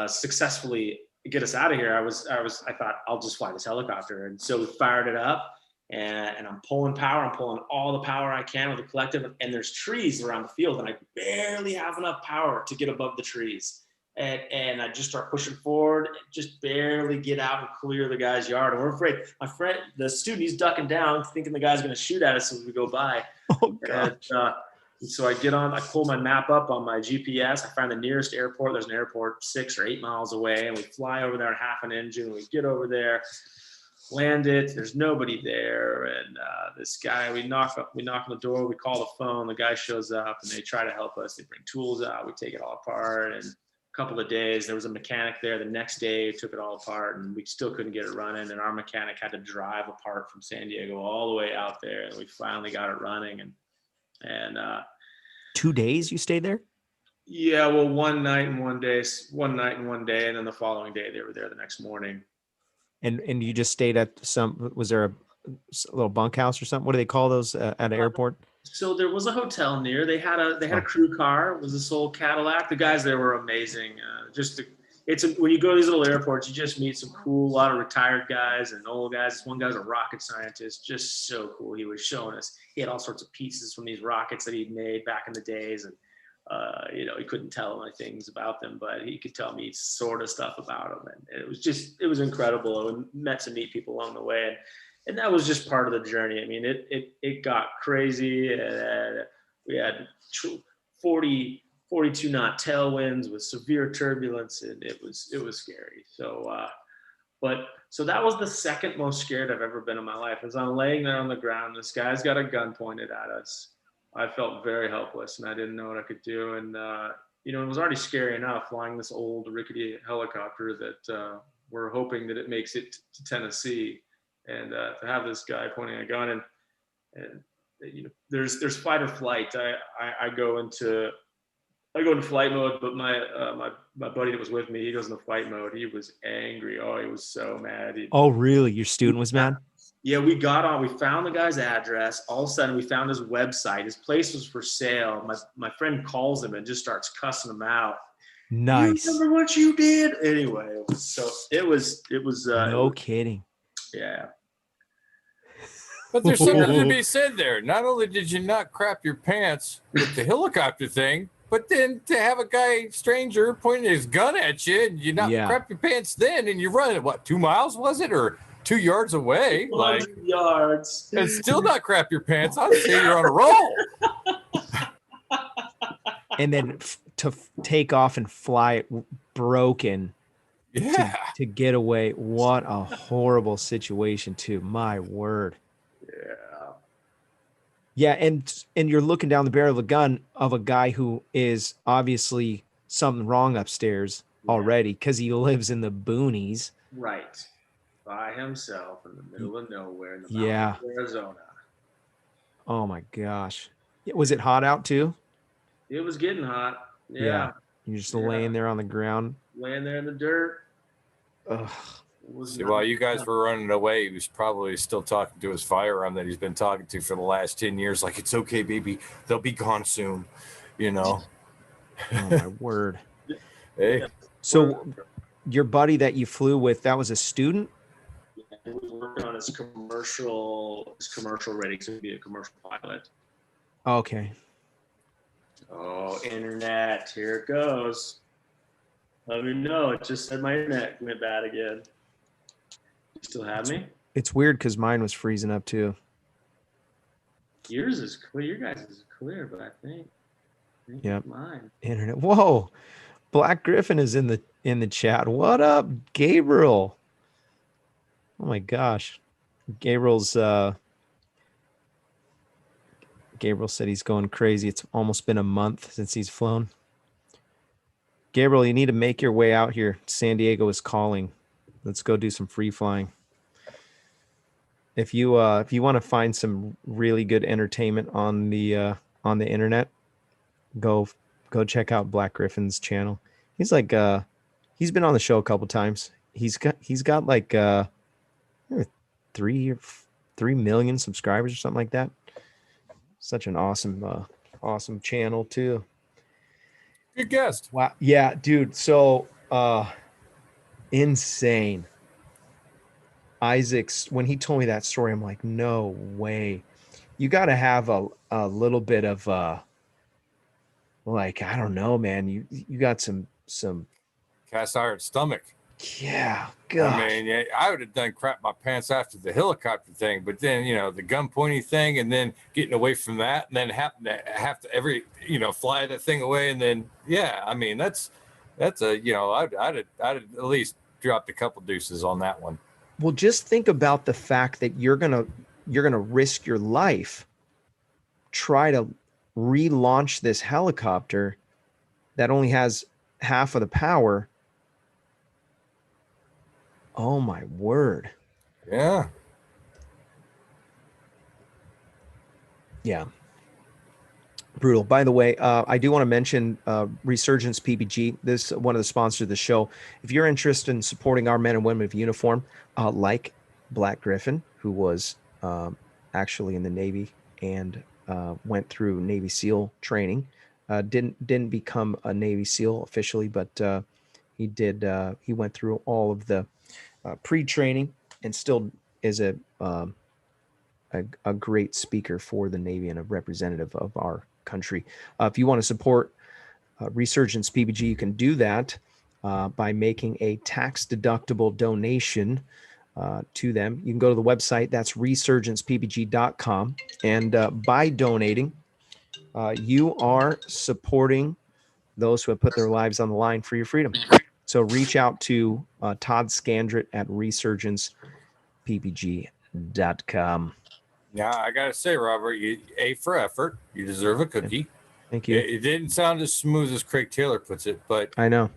successfully get us out of here, I thought, I'll just fly this helicopter. And so we fired it up and I'm pulling power. I'm pulling all the power I can with the collective. And there's trees around the field and I barely have enough power to get above the trees. And I just start pushing forward, just barely get out and clear the guy's yard. And we're afraid. My friend, the student, he's ducking down, thinking the guy's going to shoot at us as we go by. Oh, God. And so I pull my map up on my GPS. I find the nearest airport. There's an airport 6 or 8 miles away. And we fly over there on half an engine. We get over there, land it. There's nobody there. And this guy, we knock on the door. We call the phone. The guy shows up and they try to help us. They bring tools out. We take it all apart. And couple of days there was a mechanic there. The next day took it all apart and we still couldn't get it running, and our mechanic had to drive apart from San Diego all the way out there, and we finally got it running. And 2 days you stayed there? Yeah, well, one night and one day, and then the following day they were there the next morning. And you just stayed at was there a little bunkhouse or something? What do they call those at an airport? So there was a hotel near. They had a crew car. It was this old Cadillac. The guys there were amazing. When you go to these little airports, you just meet some cool, a lot of retired guys and old guys. This one guy's a rocket scientist, just so cool. He was showing us. He had all sorts of pieces from these rockets that he'd made back in the days, and He couldn't tell me things about them, but he could tell me sort of stuff about them. And it was incredible. I met to meet people along the way. And that was just part of the journey. I mean, it got crazy, and we had 42 knot tailwinds with severe turbulence, and it was scary. So that was the second most scared I've ever been in my life. As I'm laying there on the ground, this guy's got a gun pointed at us. I felt very helpless, and I didn't know what I could do. And it was already scary enough flying this old rickety helicopter that we're hoping that it makes it to Tennessee, and to have this guy pointing a gun, and there's fight or flight. I go into flight mode, but my buddy that was with me, he goes into fight mode. He was angry. Oh, he was so mad. Oh, really? Your student was mad? Yeah, we got on. We found the guy's address. All of a sudden, we found his website. His place was for sale. My friend calls him and just starts cussing him out. Nice. You remember what you did? Anyway, it was. No kidding. Yeah. But there's something to be said there. Not only did you not crap your pants with the helicopter thing, but then to have a guy, stranger, pointing his gun at you, and you not crap your pants then, and you run, what, 2 miles, was it? Or 2 yards away? 200 yards. And still not crap your pants. I'd say you're on a roll. And then to take off and fly broken to get away. What a horrible situation, too. My word. Yeah, and you're looking down the barrel of a gun of a guy who is obviously something wrong upstairs already because he lives in the boonies. Right. By himself in the middle of nowhere in the mountains of Arizona. Oh, my gosh. Was it hot out, too? It was getting hot. Yeah. You're just laying there on the ground. Laying there in the dirt. Ugh. See, while you guys were running away, he was probably still talking to his firearm that he's been talking to for the last 10 years. Like, it's okay, baby. They'll be gone soon, Oh, my word. Hey. So your buddy that you flew with, that was a student? Yeah, he was working on his commercial ready to be a commercial pilot. Okay. Oh, internet. Here it goes. Let me know. It just said my internet went bad again. You still have me? It's weird because mine was freezing up too. Yours is clear. Your guys is clear, but I think mine. Internet. Whoa. Black Griffin is in the chat. What up, Gabriel? Oh my gosh. Gabriel said he's going crazy. It's almost been a month since he's flown. Gabriel, you need to make your way out here. San Diego is calling. Let's go do some free flying. If you want to find some really good entertainment on the internet, go check out Black Griffin's channel. He's like he's been on the show a couple times. He's got like 3 million subscribers or something like that. Such an awesome channel too. Good guest. Wow. Yeah, dude. So insane. Isaac's, when he told me that story, I'm like, no way. You got to have a little bit of like, I don't know, man. You got some Cast iron stomach. Yeah, gosh. I mean, I would have done crap my pants after the helicopter thing, but then the gun pointing thing, and then getting away from that, and then have to fly that thing away, and then I mean that's I'd at least dropped a couple deuces on that one. Well, just think about the fact that you're gonna risk your life, try to relaunch this helicopter that only has half of the power. Oh my word. Yeah. Yeah. Brutal. By the way, I do want to mention Resurgence PPG. This is one of the sponsors of the show. If you're interested in supporting our men and women of uniform, like Black Griffin, who was actually in the Navy and went through Navy SEAL training, didn't become a Navy SEAL officially, but he did. He went through all of the pre-training and still is a great speaker for the Navy and a representative of our country. If you want to support Resurgence PPG, you can do that by making a tax-deductible donation to them. You can go to the website, that's resurgenceppg.com, and by donating, you are supporting those who have put their lives on the line for your freedom. So reach out to Todd Scandrett at resurgencepppg.com. Now, I got to say, Robert, A for effort. You deserve a cookie. Thank you. It didn't sound as smooth as Craig Taylor puts it, but I know.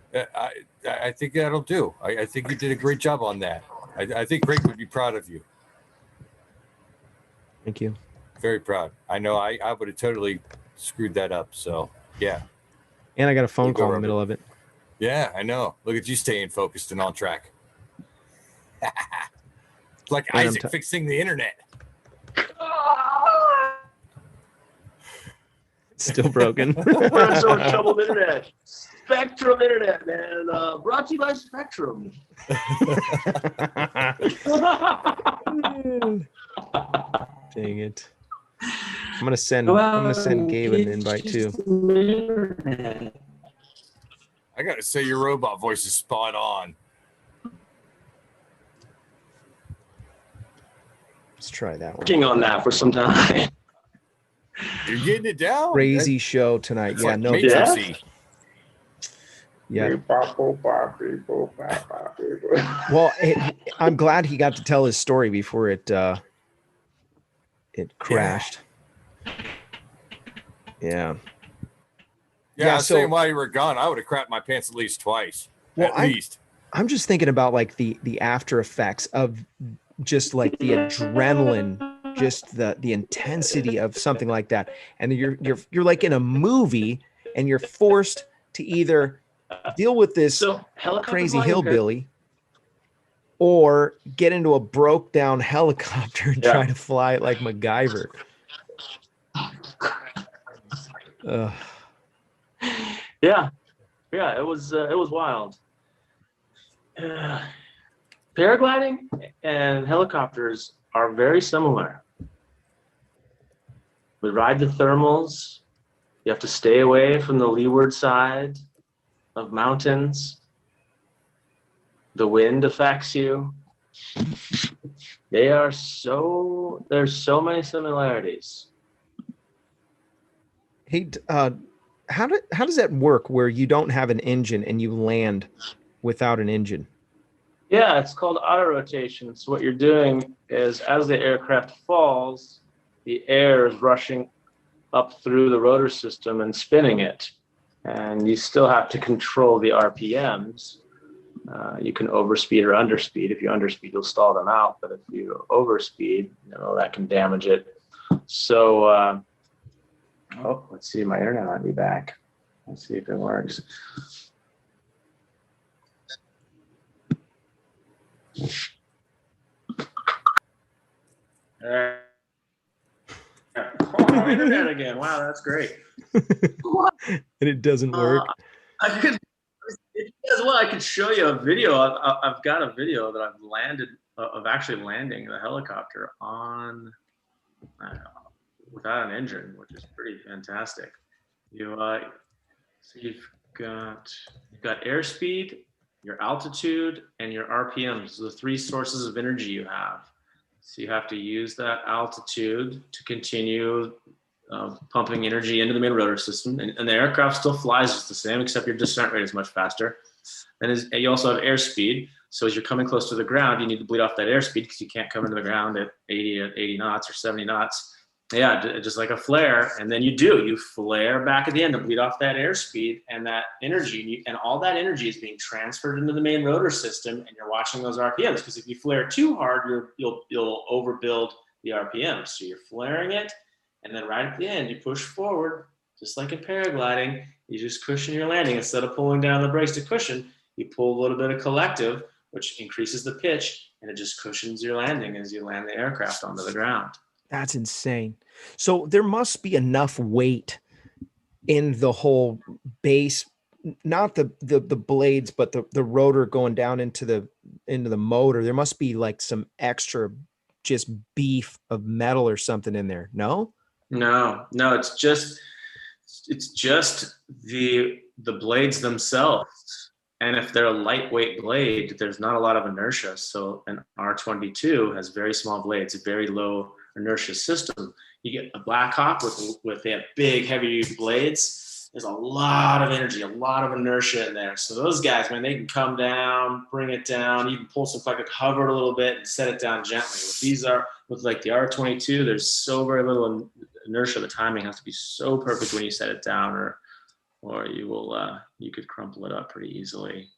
I think that'll do. I think you did a great job on that. I think Craig would be proud of you. Thank you. Very proud. I know I would have totally screwed that up. So, yeah. And I got a phone We'll go, call in the Robert. middle of it. Yeah, I know. Look at you staying focused and on track. It's like And I'm Isaac fixing the internet. Still broken. We're in so much trouble with internet. Spectrum internet, man. Brought to you by Spectrum. Dang it. I'm gonna send Gabe an invite too. I got to say, your robot voice is spot on. Let's try that one. Working on that for some time. You're getting it down. Crazy show tonight. It's Yeah, like no. Matrix-y. Yeah. Well, I'm glad he got to tell his story before it crashed. Yeah. Yeah, I was so- saying while you were gone, I would have crapped my pants at least twice. Well, At least. I'm just thinking about like the after effects of just like the adrenaline, just the intensity of something like that. And you're like in a movie and you're forced to either deal with this So helicopter crazy flying, hillbilly or get into a broke down helicopter and Yeah. try to fly it like MacGyver. Ugh. Yeah, it was wild. Paragliding and helicopters are very similar. We ride the thermals. You have to stay away from the leeward side of mountains. The wind affects you. There's so many similarities. Hey, how does that work where you don't have an engine and you land without an engine? Yeah, it's called auto rotation. So what you're doing is as the aircraft falls, the air is rushing up through the rotor system and spinning it. And you still have to control the RPMs. You can overspeed or underspeed. If you underspeed, you'll stall them out. But if you overspeed, that can damage it. So, let's see, my internet might be back. Let's see if it works. Oh, internet again. Wow, that's great. And it doesn't work. I could, as well. I could show you a video. I've got a video that I've landed of actually landing the helicopter on without an engine, which is pretty fantastic. So you've got airspeed, your altitude, and your RPMs. The three sources of energy you have. So you have to use that altitude to continue pumping energy into the main rotor system. And the aircraft still flies just the same, except your descent rate is much faster. And you also have airspeed. So as you're coming close to the ground, you need to bleed off that airspeed because you can't come into the ground at 80 knots or 70 knots. Yeah, just like a flare. And then you flare back at the end to bleed off that airspeed and that energy. And all that energy is being transferred into the main rotor system. And you're watching those RPMs because if you flare too hard, you'll overbuild the RPMs. So you're flaring it. And then right at the end, you push forward, just like in paragliding. You just cushion your landing. Instead of pulling down the brakes to cushion, you pull a little bit of collective, which increases the pitch, and it just cushions your landing as you land the aircraft onto the ground. That's insane. So there must be enough weight in the whole base, not the blades, but the rotor going down into the motor. There must be like some extra just beef of metal or something in there. No, it's just the the blades themselves. And if they're a lightweight blade, there's not a lot of inertia. So an R22 has very small blades, a very low inertia system. You get a Black Hawk with they have big, heavy blades. There's a lot of energy, a lot of inertia in there. So those guys, man, they can come down, bring it down, even pull some like hover it a little bit and set it down gently. With like the R22, there's so very little inertia. The timing has to be so perfect when you set it down, or you could crumple it up pretty easily.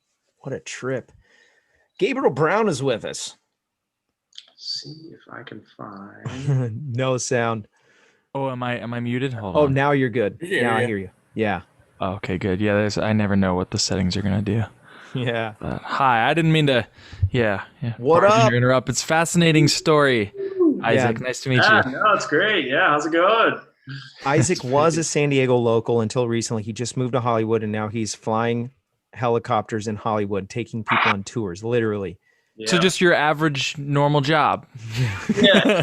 What a trip. Gabriel Brown is with us. See if I can find. No sound. Oh, am I muted? Hold Oh, on. now you're good. Yeah, now I yeah. hear you. Yeah. Oh, okay, good. Yeah, I never know what the settings are gonna do. Yeah. But, hi, I didn't mean to. Yeah. What Barging up? or interrupt. It's a fascinating story. Isaac, nice to meet Yeah, you. no, it's great. Yeah, how's it going? Isaac was a San Diego local until recently. He just moved to Hollywood, and now he's flying helicopters in Hollywood, taking people on tours, literally. So just your average normal job. Yeah.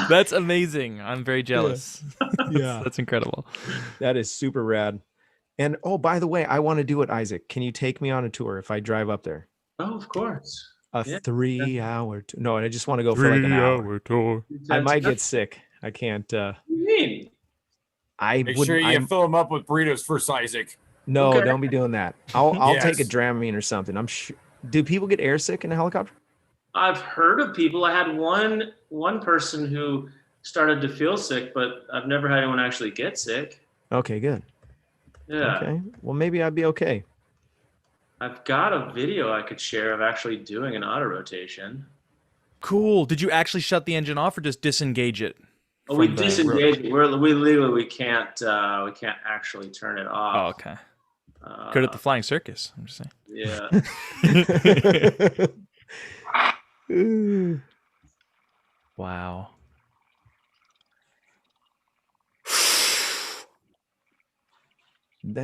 That's amazing. I'm very jealous. Yeah. That's incredible. That is super rad. And oh, by the way, I want to do it, Isaac. Can you take me on a tour if I drive up there? Oh, of course. A Yeah. 3-hour tour. No, I just want to go for like an hour. tour. I might get sick. I can't. What do you mean? I Make would. sure you fill them up with burritos first, Isaac. No, Okay. don't be doing that. I'll take a Yes. Dramamine or something. I'm sure. Do people get airsick in a helicopter? I've heard of people. I had one person who started to feel sick, but I've never had anyone actually get sick. Okay, good. Yeah. Okay. Well, maybe I'd be okay. I've got a video I could share of actually doing an auto rotation. Cool. Did you actually shut the engine off or just disengage it? Oh, we from the disengage it. We legally we can't actually turn it Oh, off. okay. Good at the flying circus. I'm just saying. Yeah. Wow.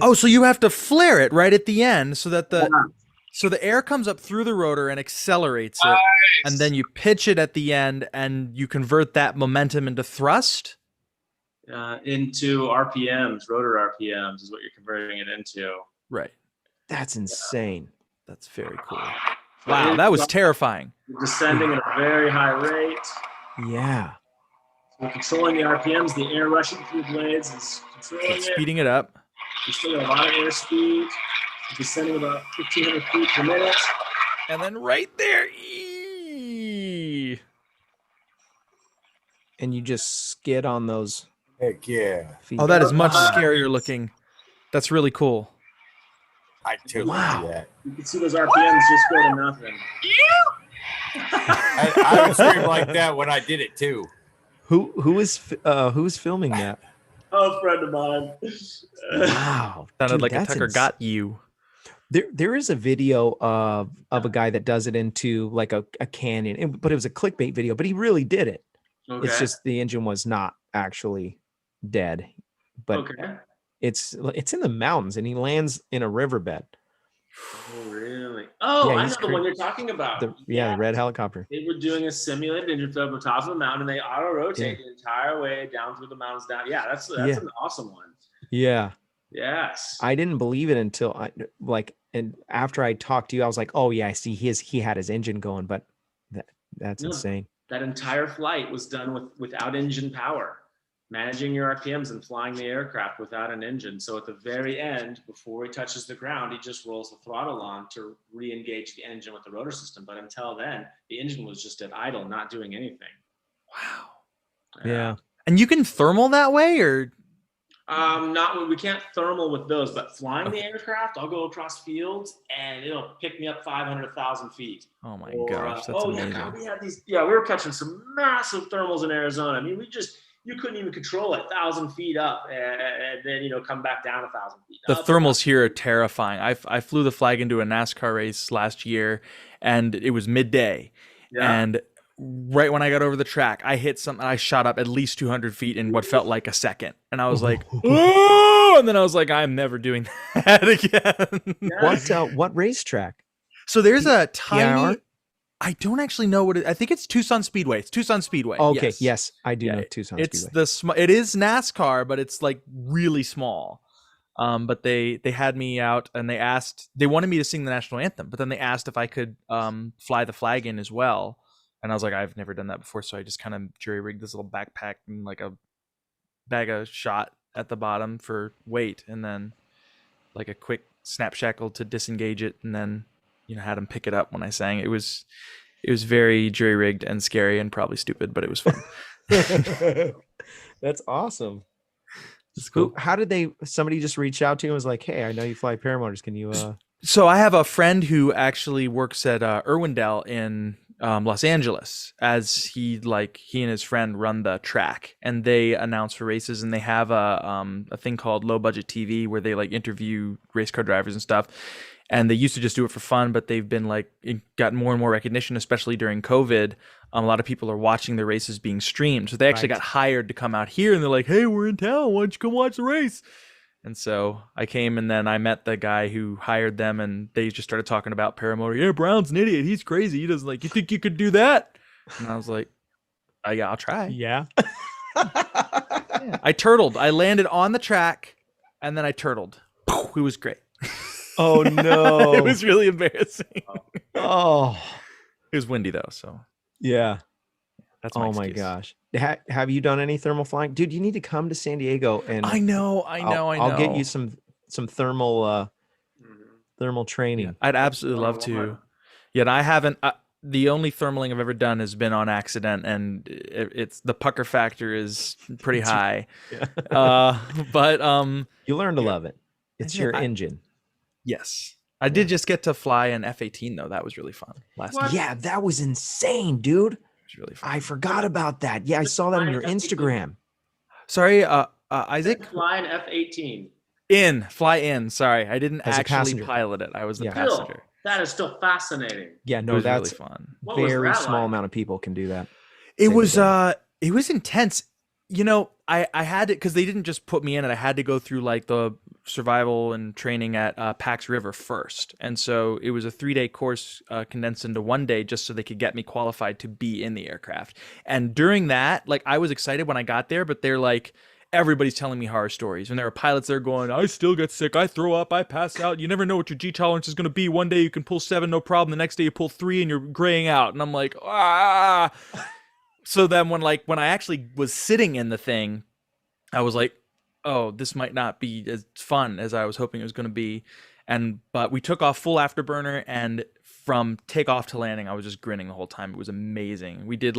Oh, so you have to flare it right at the end so that the air comes up through the rotor and accelerates it, and then you pitch it at the end and you convert that momentum into thrust. Into RPMs, rotor RPMs is what you're converting it into. Right. That's insane. That's very cool. Wow, that was terrifying. You're descending at a very high rate. Yeah. We're controlling the RPMs. The air rushing through blades is controlling It's it. speeding it up. We're still got a lot of airspeed. We're descending about 1,500 feet per minute. And then right there. Eee. And you just skid on those Heck yeah. feet. Oh, that is much scarier looking. That's really cool. I totally Wow. do that. You can see those RPMs just go to nothing. I would scream like that when I did it too. Who is filming that? Oh, a friend of mine. Wow. Sounded Dude, like a that's Tucker got you. There is a video of a guy that does it into like a canyon, but it was a clickbait video, but he really did it. Okay. It's just the engine was not actually dead, but okay. it's in the mountains and he lands in a riverbed. Oh, really? Oh, Yeah, I he's know the one you're talking about. The red helicopter. They were doing a simulated engine flip on top of the mountain, and they auto rotate the entire way down through the mountains down. Yeah, that's an awesome one. Yeah. Yes. I didn't believe it until and after I talked to you, I was like, oh yeah, I see he had his engine going, but that's No. insane. That entire flight was done without engine power, managing your RPMs and flying the aircraft without an engine. So at the very end, before he touches the ground, he just rolls the throttle on to re-engage the engine with the rotor system. But until then, the engine was just at idle, not doing anything. Wow. Yeah. And you can thermal that way, or We can't thermal with those, but flying the aircraft, I'll go across fields and it'll pick me up 500,000 feet. oh my Or, gosh, that's amazing. Yeah, God, we had these. Yeah, we were catching some massive thermals in Arizona. I mean, you couldn't even control it 1,000 feet up and then come back down 1,000 feet. The up. thermals here are terrifying. I flew the flag into a NASCAR race last year, and it was midday. Yeah. And right when I got over the track, I hit something. I shot up at least 200 feet in what felt like a second, and I was like, "Oh!" And then I was like, "I'm never doing that again." Yeah. What racetrack? So there's a tiny. PIR? I don't actually know what it. I think it's Tucson Speedway. It's Tucson Speedway. Okay, yes, I do Yeah, know Tucson It's Speedway. it is NASCAR, but it's like really small. But they had me out and they wanted me to sing the national anthem, but then they asked if I could fly the flag in as well. And I was like, I've never done that before, so I just kind of jury rigged this little backpack and like a bag of shot at the bottom for weight, and then like a quick snap shackle to disengage it, and then had him pick it up when I sang. It was very jury rigged and scary and probably stupid, but it was fun. That's awesome. It's cool. How did somebody just reach out to you and was like, hey, I know you fly paramotors, can you So I have a friend who actually works at Irwindale in Los Angeles, as he and his friend run the track, and they announce for races, and they have a thing called Low Budget TV where they like interview race car drivers and stuff. And they used to just do it for fun, but they've been gotten more and more recognition, especially during COVID. A lot of people are watching the races being streamed. So they actually got hired to come out here, and they're like, hey, we're in town. Why don't you come watch the race? And so I came, and then I met the guy who hired them, and they just started talking about paramotor. Yeah, Brown's an idiot. He's crazy. He doesn't you think you could do that? And I was like, yeah, I'll try. Yeah. I turtled. I landed on the track, and then I turtled. It was great. Oh no. It was really embarrassing. Oh. It was windy though, so yeah. That's my my excuse. gosh. Have you done any thermal flying? Dude, you need to come to San Diego, and I know. I'll get you some thermal training. I'd absolutely love to. Yet I haven't. The only thermaling I've ever done has been on accident, and it's the pucker factor is pretty high. But you learn to love it. It's your engine. Yes. I did just get to fly an F-18 though. That was really fun last night. Yeah, that was insane, dude. It was really fun. I forgot about that. Yeah, I saw that on your Instagram. Sorry, Isaac? Fly an F-18. Fly in. Sorry, I didn't As a actually passenger. pilot it. I was the Yeah. passenger. That is still fascinating. Yeah, It no, was that's really fun. What was very that small like? amount of people can do that. It Same was thing. it was intense. I had it because they didn't just put me in it. I had to go through like the survival and training at Pax River first, and so it was a 3-day course condensed into 1 day, just so they could get me qualified to be in the aircraft. And during that, I was excited when I got there, but they're like, everybody's telling me horror stories. And there are pilots there going, I still get sick, I throw up, I pass out. You never know what your G tolerance is going to be. One day you can pull 7, no problem. The next day you pull 3 and you're graying out. And I'm like, ah. So then when I actually was sitting in the thing, I was like, oh, this might not be as fun as I was hoping it was going to be. But we took off full afterburner, and from takeoff to landing, I was just grinning the whole time. It was amazing. We did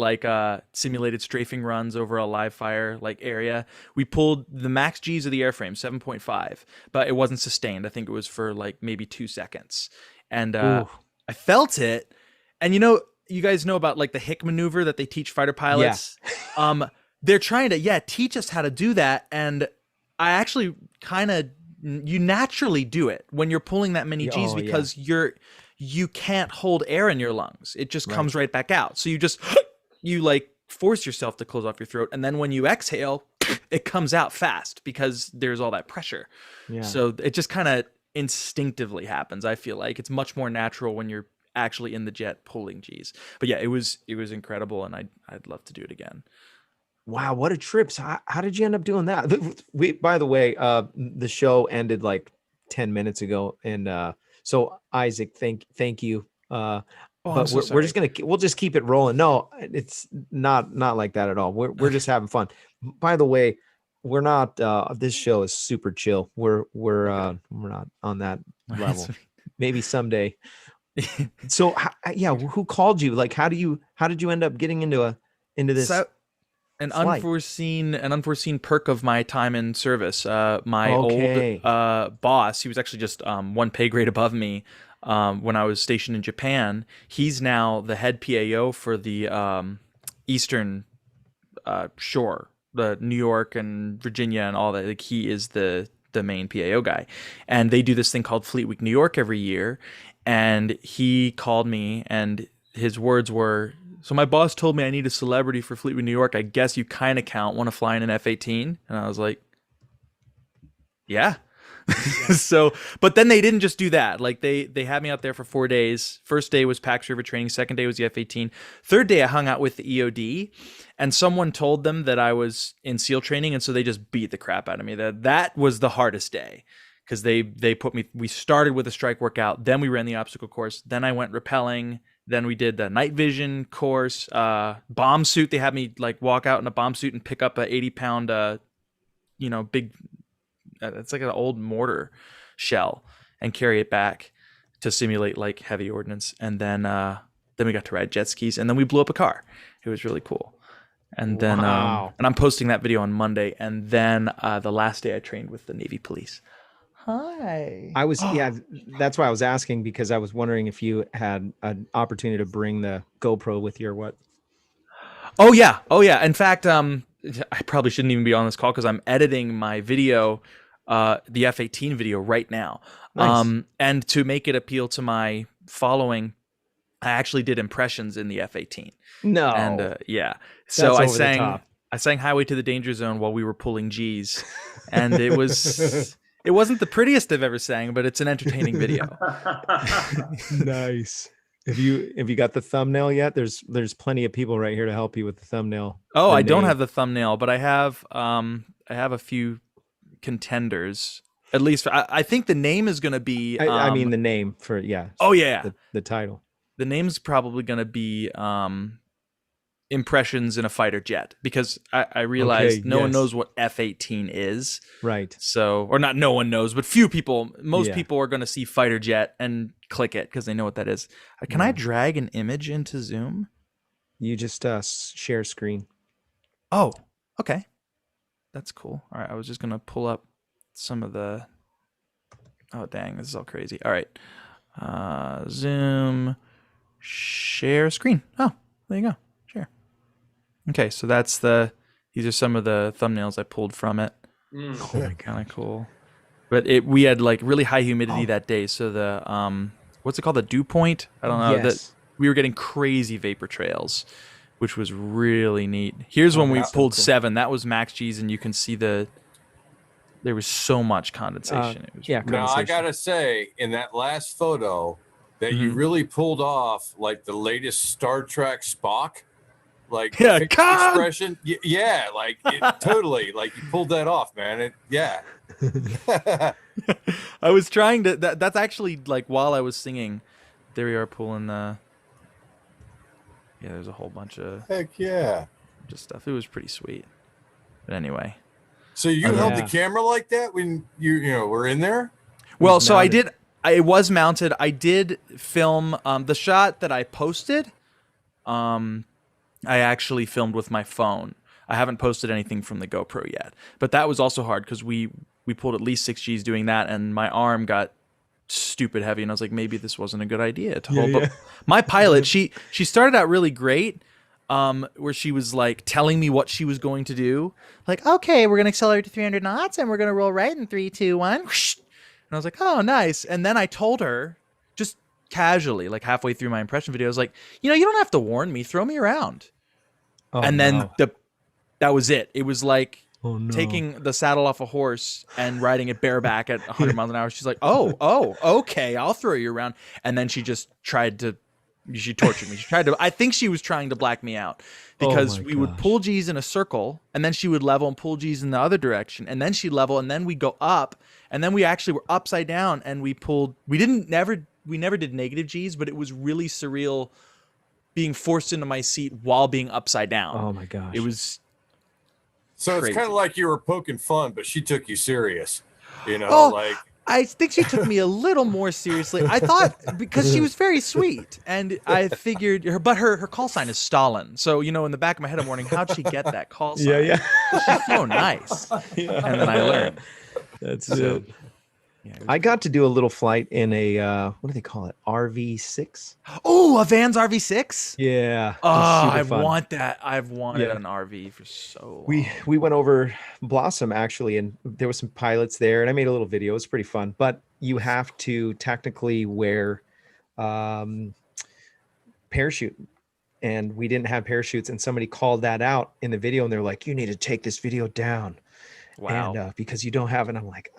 simulated strafing runs over a live fire area. We pulled the max G's of the airframe, 7.5, but it wasn't sustained. I think it was for maybe 2 seconds. And I felt it. And you guys know about the Hick maneuver that they teach fighter pilots. Yeah. They're trying to teach us how to do that, and I actually you naturally do it when you're pulling that many G's because you can't hold air in your lungs. It just comes right back out. So you force yourself to close off your throat, and then when you exhale, it comes out fast because there's all that pressure. Yeah. So it just kind of instinctively happens. I feel like it's much more natural when you're actually in the jet pulling G's. But yeah, it was incredible, and I'd love to do it again. Wow, what a trip. So how did you end up doing that? By the way, the show ended 10 minutes ago, and so Isaac, thank you. But we're just we'll just keep it rolling. No, it's not like that at all. We're just having fun. By the way, we're not this show is super chill. We're not on that level. Maybe someday. So who called you? How did you end up getting into this? An unforeseen perk of my time in service. My old boss, he was actually just 1 pay grade above me when I was stationed in Japan. He's now the head PAO for the Eastern Shore, the New York and Virginia and all that. He is the main PAO guy, and they do this thing called Fleet Week New York every year. And he called me, and his words were, so my boss told me I need a celebrity for Fleet Week New York. I guess you kind of count. Want to fly in an F-18? And I was like, yeah. So, but then they didn't just do that. They had me out there for 4 days. First day was Pax River training. Second day was the F-18. Third day I hung out with the EOD, and someone told them that I was in SEAL training, and so they just beat the crap out of me. That was the hardest day. because they put me. We started with a strike workout, then we ran the obstacle course, then I went rappelling, then we did the night vision course, bomb suit. They had me like walk out in a bomb suit and pick up a 80-pound, big. It's like an old mortar shell and carry it back to simulate like heavy ordnance, and then we got to ride jet skis, and then we blew up a car. It was really cool. And then Wow. and I'm posting that video on Monday, and then the last day I trained with the Navy Police. Hi. I was, yeah, that's why I was asking, because I was wondering if you had an opportunity to bring the GoPro with you or what. Oh yeah. In fact, I probably shouldn't even be on this call because I'm editing my video, the F-18 video right now. Nice. And to make it appeal to my following, I actually did impressions in the F-18. No. And yeah, so That's over the top. I sang "Highway to the Danger Zone" while we were pulling G's, and it wasn't the prettiest I've ever sang, but it's an entertaining video. Nice. Have you got the thumbnail yet? There's plenty of people right here to help you with the thumbnail. Oh, The I don't name. have the thumbnail, but I have a few contenders. At least I think the name is going to be. I mean the name for, yeah. Oh yeah, The title. the name's probably going to be impressions in a fighter jet, because I realized no one yes. knows what F-18 is. Right. So, or not no one knows, but few people, most Yeah. people are going to see fighter jet and click it because they know what that is. Can I drag an image into Zoom? You just share screen. Oh, okay. That's cool. All right. I was just going to pull up some of the, oh, dang, this is all crazy. All right. Zoom, share screen. Oh, there you go. Share. Okay. So these are some of the thumbnails I pulled from it. Oh my God. Kind of cool. But we had like really high humidity that day, so the what's it called, the dew point? I don't know. Yes. That we were getting crazy vapor trails, which was really neat. Here's when we that's so pulled cool. 7. That was max G's, and you can see there was so much condensation. It was yeah. Now I Conversation. gotta say, in that last photo, that you Mhm. really pulled off like the latest Star Trek Spock, like Yeah, facial Khan! expression. Yeah, like totally, like you pulled that off, man. Yeah. I was trying to. That's actually like while I was singing, there we are pulling the. Yeah, there's a whole bunch of Heck yeah. just stuff. It was pretty sweet. But anyway. So you held the Yeah. camera like that when you were in there? Well, was so I mounted. did. It was mounted. I did film the shot that I posted. I actually filmed with my phone. I haven't posted anything from the GoPro yet, but that was also hard because we pulled at least 6 Gs doing that, and my arm got stupid heavy, and I was like, maybe this wasn't a good idea to hold. yeah. But my pilot, she started out really great. Where she was like telling me what she was going to do, like, okay, we're gonna accelerate to 300 knots, and we're gonna roll right in 3, 2, 1. And I was like, oh, nice. And then I told her, just casually, like halfway through my impression video, I was like, you don't have to warn me, throw me around. Oh, And then no. that was it. It was like Oh, no. taking the saddle off a horse and riding it bareback at 100 miles an hour. She's like, oh, okay, I'll throw you around. And then she just she tortured me. I think she was trying to black me out, because my we would gosh. pull G's in a circle, and then she would level and pull G's in the other direction, and then she'd level, and then we go up, and then we actually were upside down, and we never did negative G's, but it was really surreal being forced into my seat while being upside down. Oh my gosh. It was So it's Crazy. kind of like you were poking fun, but she took you serious. Oh, Like I think she took me a little more seriously. I thought, because she was very sweet, and I figured her call sign is Stalin. So, in the back of my head, I'm wondering, how'd she get that call sign? yeah. She's so nice. Yeah. And then I learned. That's So, it. yeah, it was I got to do a little flight in a what do they call it? RV6. Oh, a Vans RV6? Yeah. Oh, just super I fun. want that. I've wanted Yeah. an RV for so long. We went over Blossom actually, and there was some pilots there, and I made a little video. It was pretty fun, but you have to technically wear parachute, and we didn't have parachutes, and somebody called that out in the video, and they're like, "You need to take this video down." Wow. And because you don't have it. I'm like,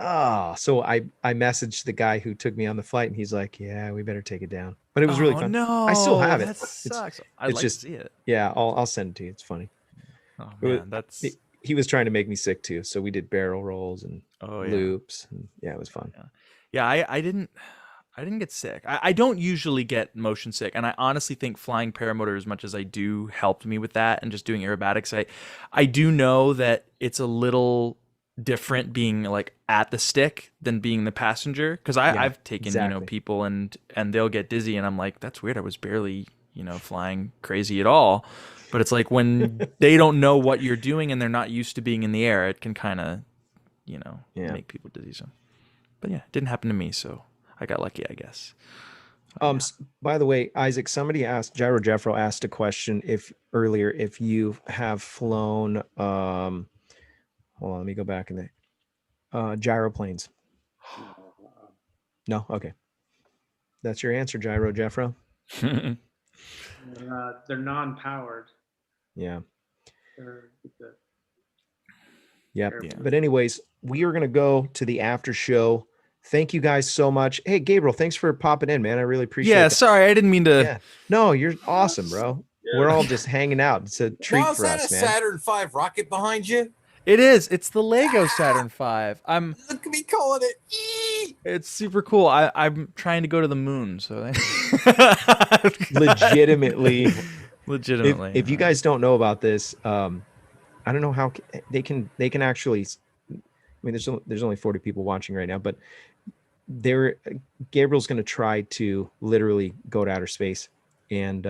so I messaged the guy who took me on the flight, and he's like, yeah, we better take it down. But it was really fun. No, I still have it. That It's- sucks. I'd it's like just- to see it. Yeah, I'll send it to you. It's funny. Oh It was- man, that's he was trying to make me sick too. So we did barrel rolls and Oh yeah. loops. And yeah, it was fun. Yeah, I didn't get sick. I don't usually get motion sick, and I honestly think flying paramotor, as much as I do, helped me with that, and just doing aerobatics. I do know that it's a little different being like at the stick than being the passenger, because I've taken exactly. people and they'll get dizzy, and I'm like, that's weird. I was barely flying crazy at all. But it's like when they don't know what you're doing and they're not used to being in the air, it can kind of make people dizzy. So, but yeah, it didn't happen to me, so I got lucky, I guess. By the way, Isaac, somebody asked, Gyro Jeffro asked a question earlier if you have flown hold on, let me go back in the gyroplanes. No, okay. That's your answer, Gyro Jeffro. They're non-powered. Yeah. Yep. Yeah. But anyways, we are gonna go to the after show. Thank you guys so much. Hey, Gabriel, thanks for popping in, man. I really appreciate it. Yeah, sorry, I didn't mean to. Yeah. No, you're awesome, bro. Yeah. We're all just hanging out. It's a treat for us, Is that man. a Saturn V rocket behind you? It is. It's the Lego Saturn V. Look at me calling it. It's super cool. I'm trying to go to the moon, so legitimately. If you guys don't know about this, I don't know how they can actually. I mean, there's only 40 people watching right now, but Gabriel's going to try to literally go to outer space and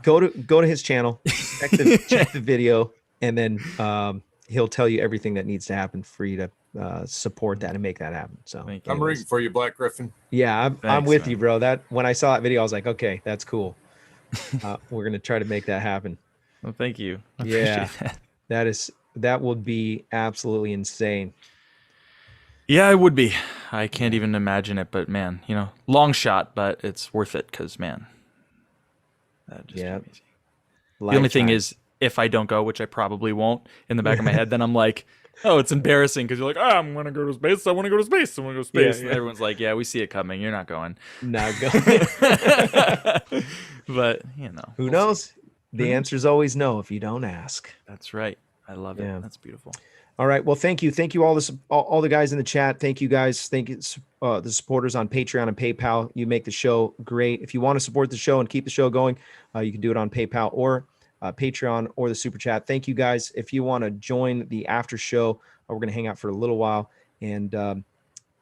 go to his channel, check the video, and then he'll tell you everything that needs to happen for you to support that and make that happen. So I'm rooting for you, Black Griffin. Yeah, I'm with you, bro. That when I saw that video, I was like, okay, that's cool. We're gonna try to make that happen. Well, thank you. Yeah, that would be absolutely insane. Yeah, it would be. I can't even imagine it, but man, long shot, but it's worth it because man, that'd just be amazing. The only thing is, if I don't go, which I probably won't, in the back of my head, then I'm like, oh, it's embarrassing because you're like, I'm going to go to space. I want to go to space. I want to go to space. And everyone's like, yeah, we see it coming. You're not going. Not going. But, who knows? The answer is always no if you don't ask. That's right. I love it. That's beautiful. All right. Well, thank you. Thank you all the guys in the chat. Thank you guys. Thank you the supporters on Patreon and PayPal. You make the show great. If you want to support the show and keep the show going, you can do it on PayPal or Patreon or the Super Chat. Thank you guys. If you want to join the after show, we're going to hang out for a little while. And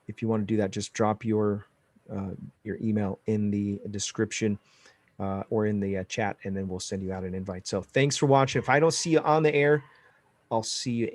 if you want to do that, just drop your email in the description or in the chat, and then we'll send you out an invite. So thanks for watching. If I don't see you on the air, I'll see you in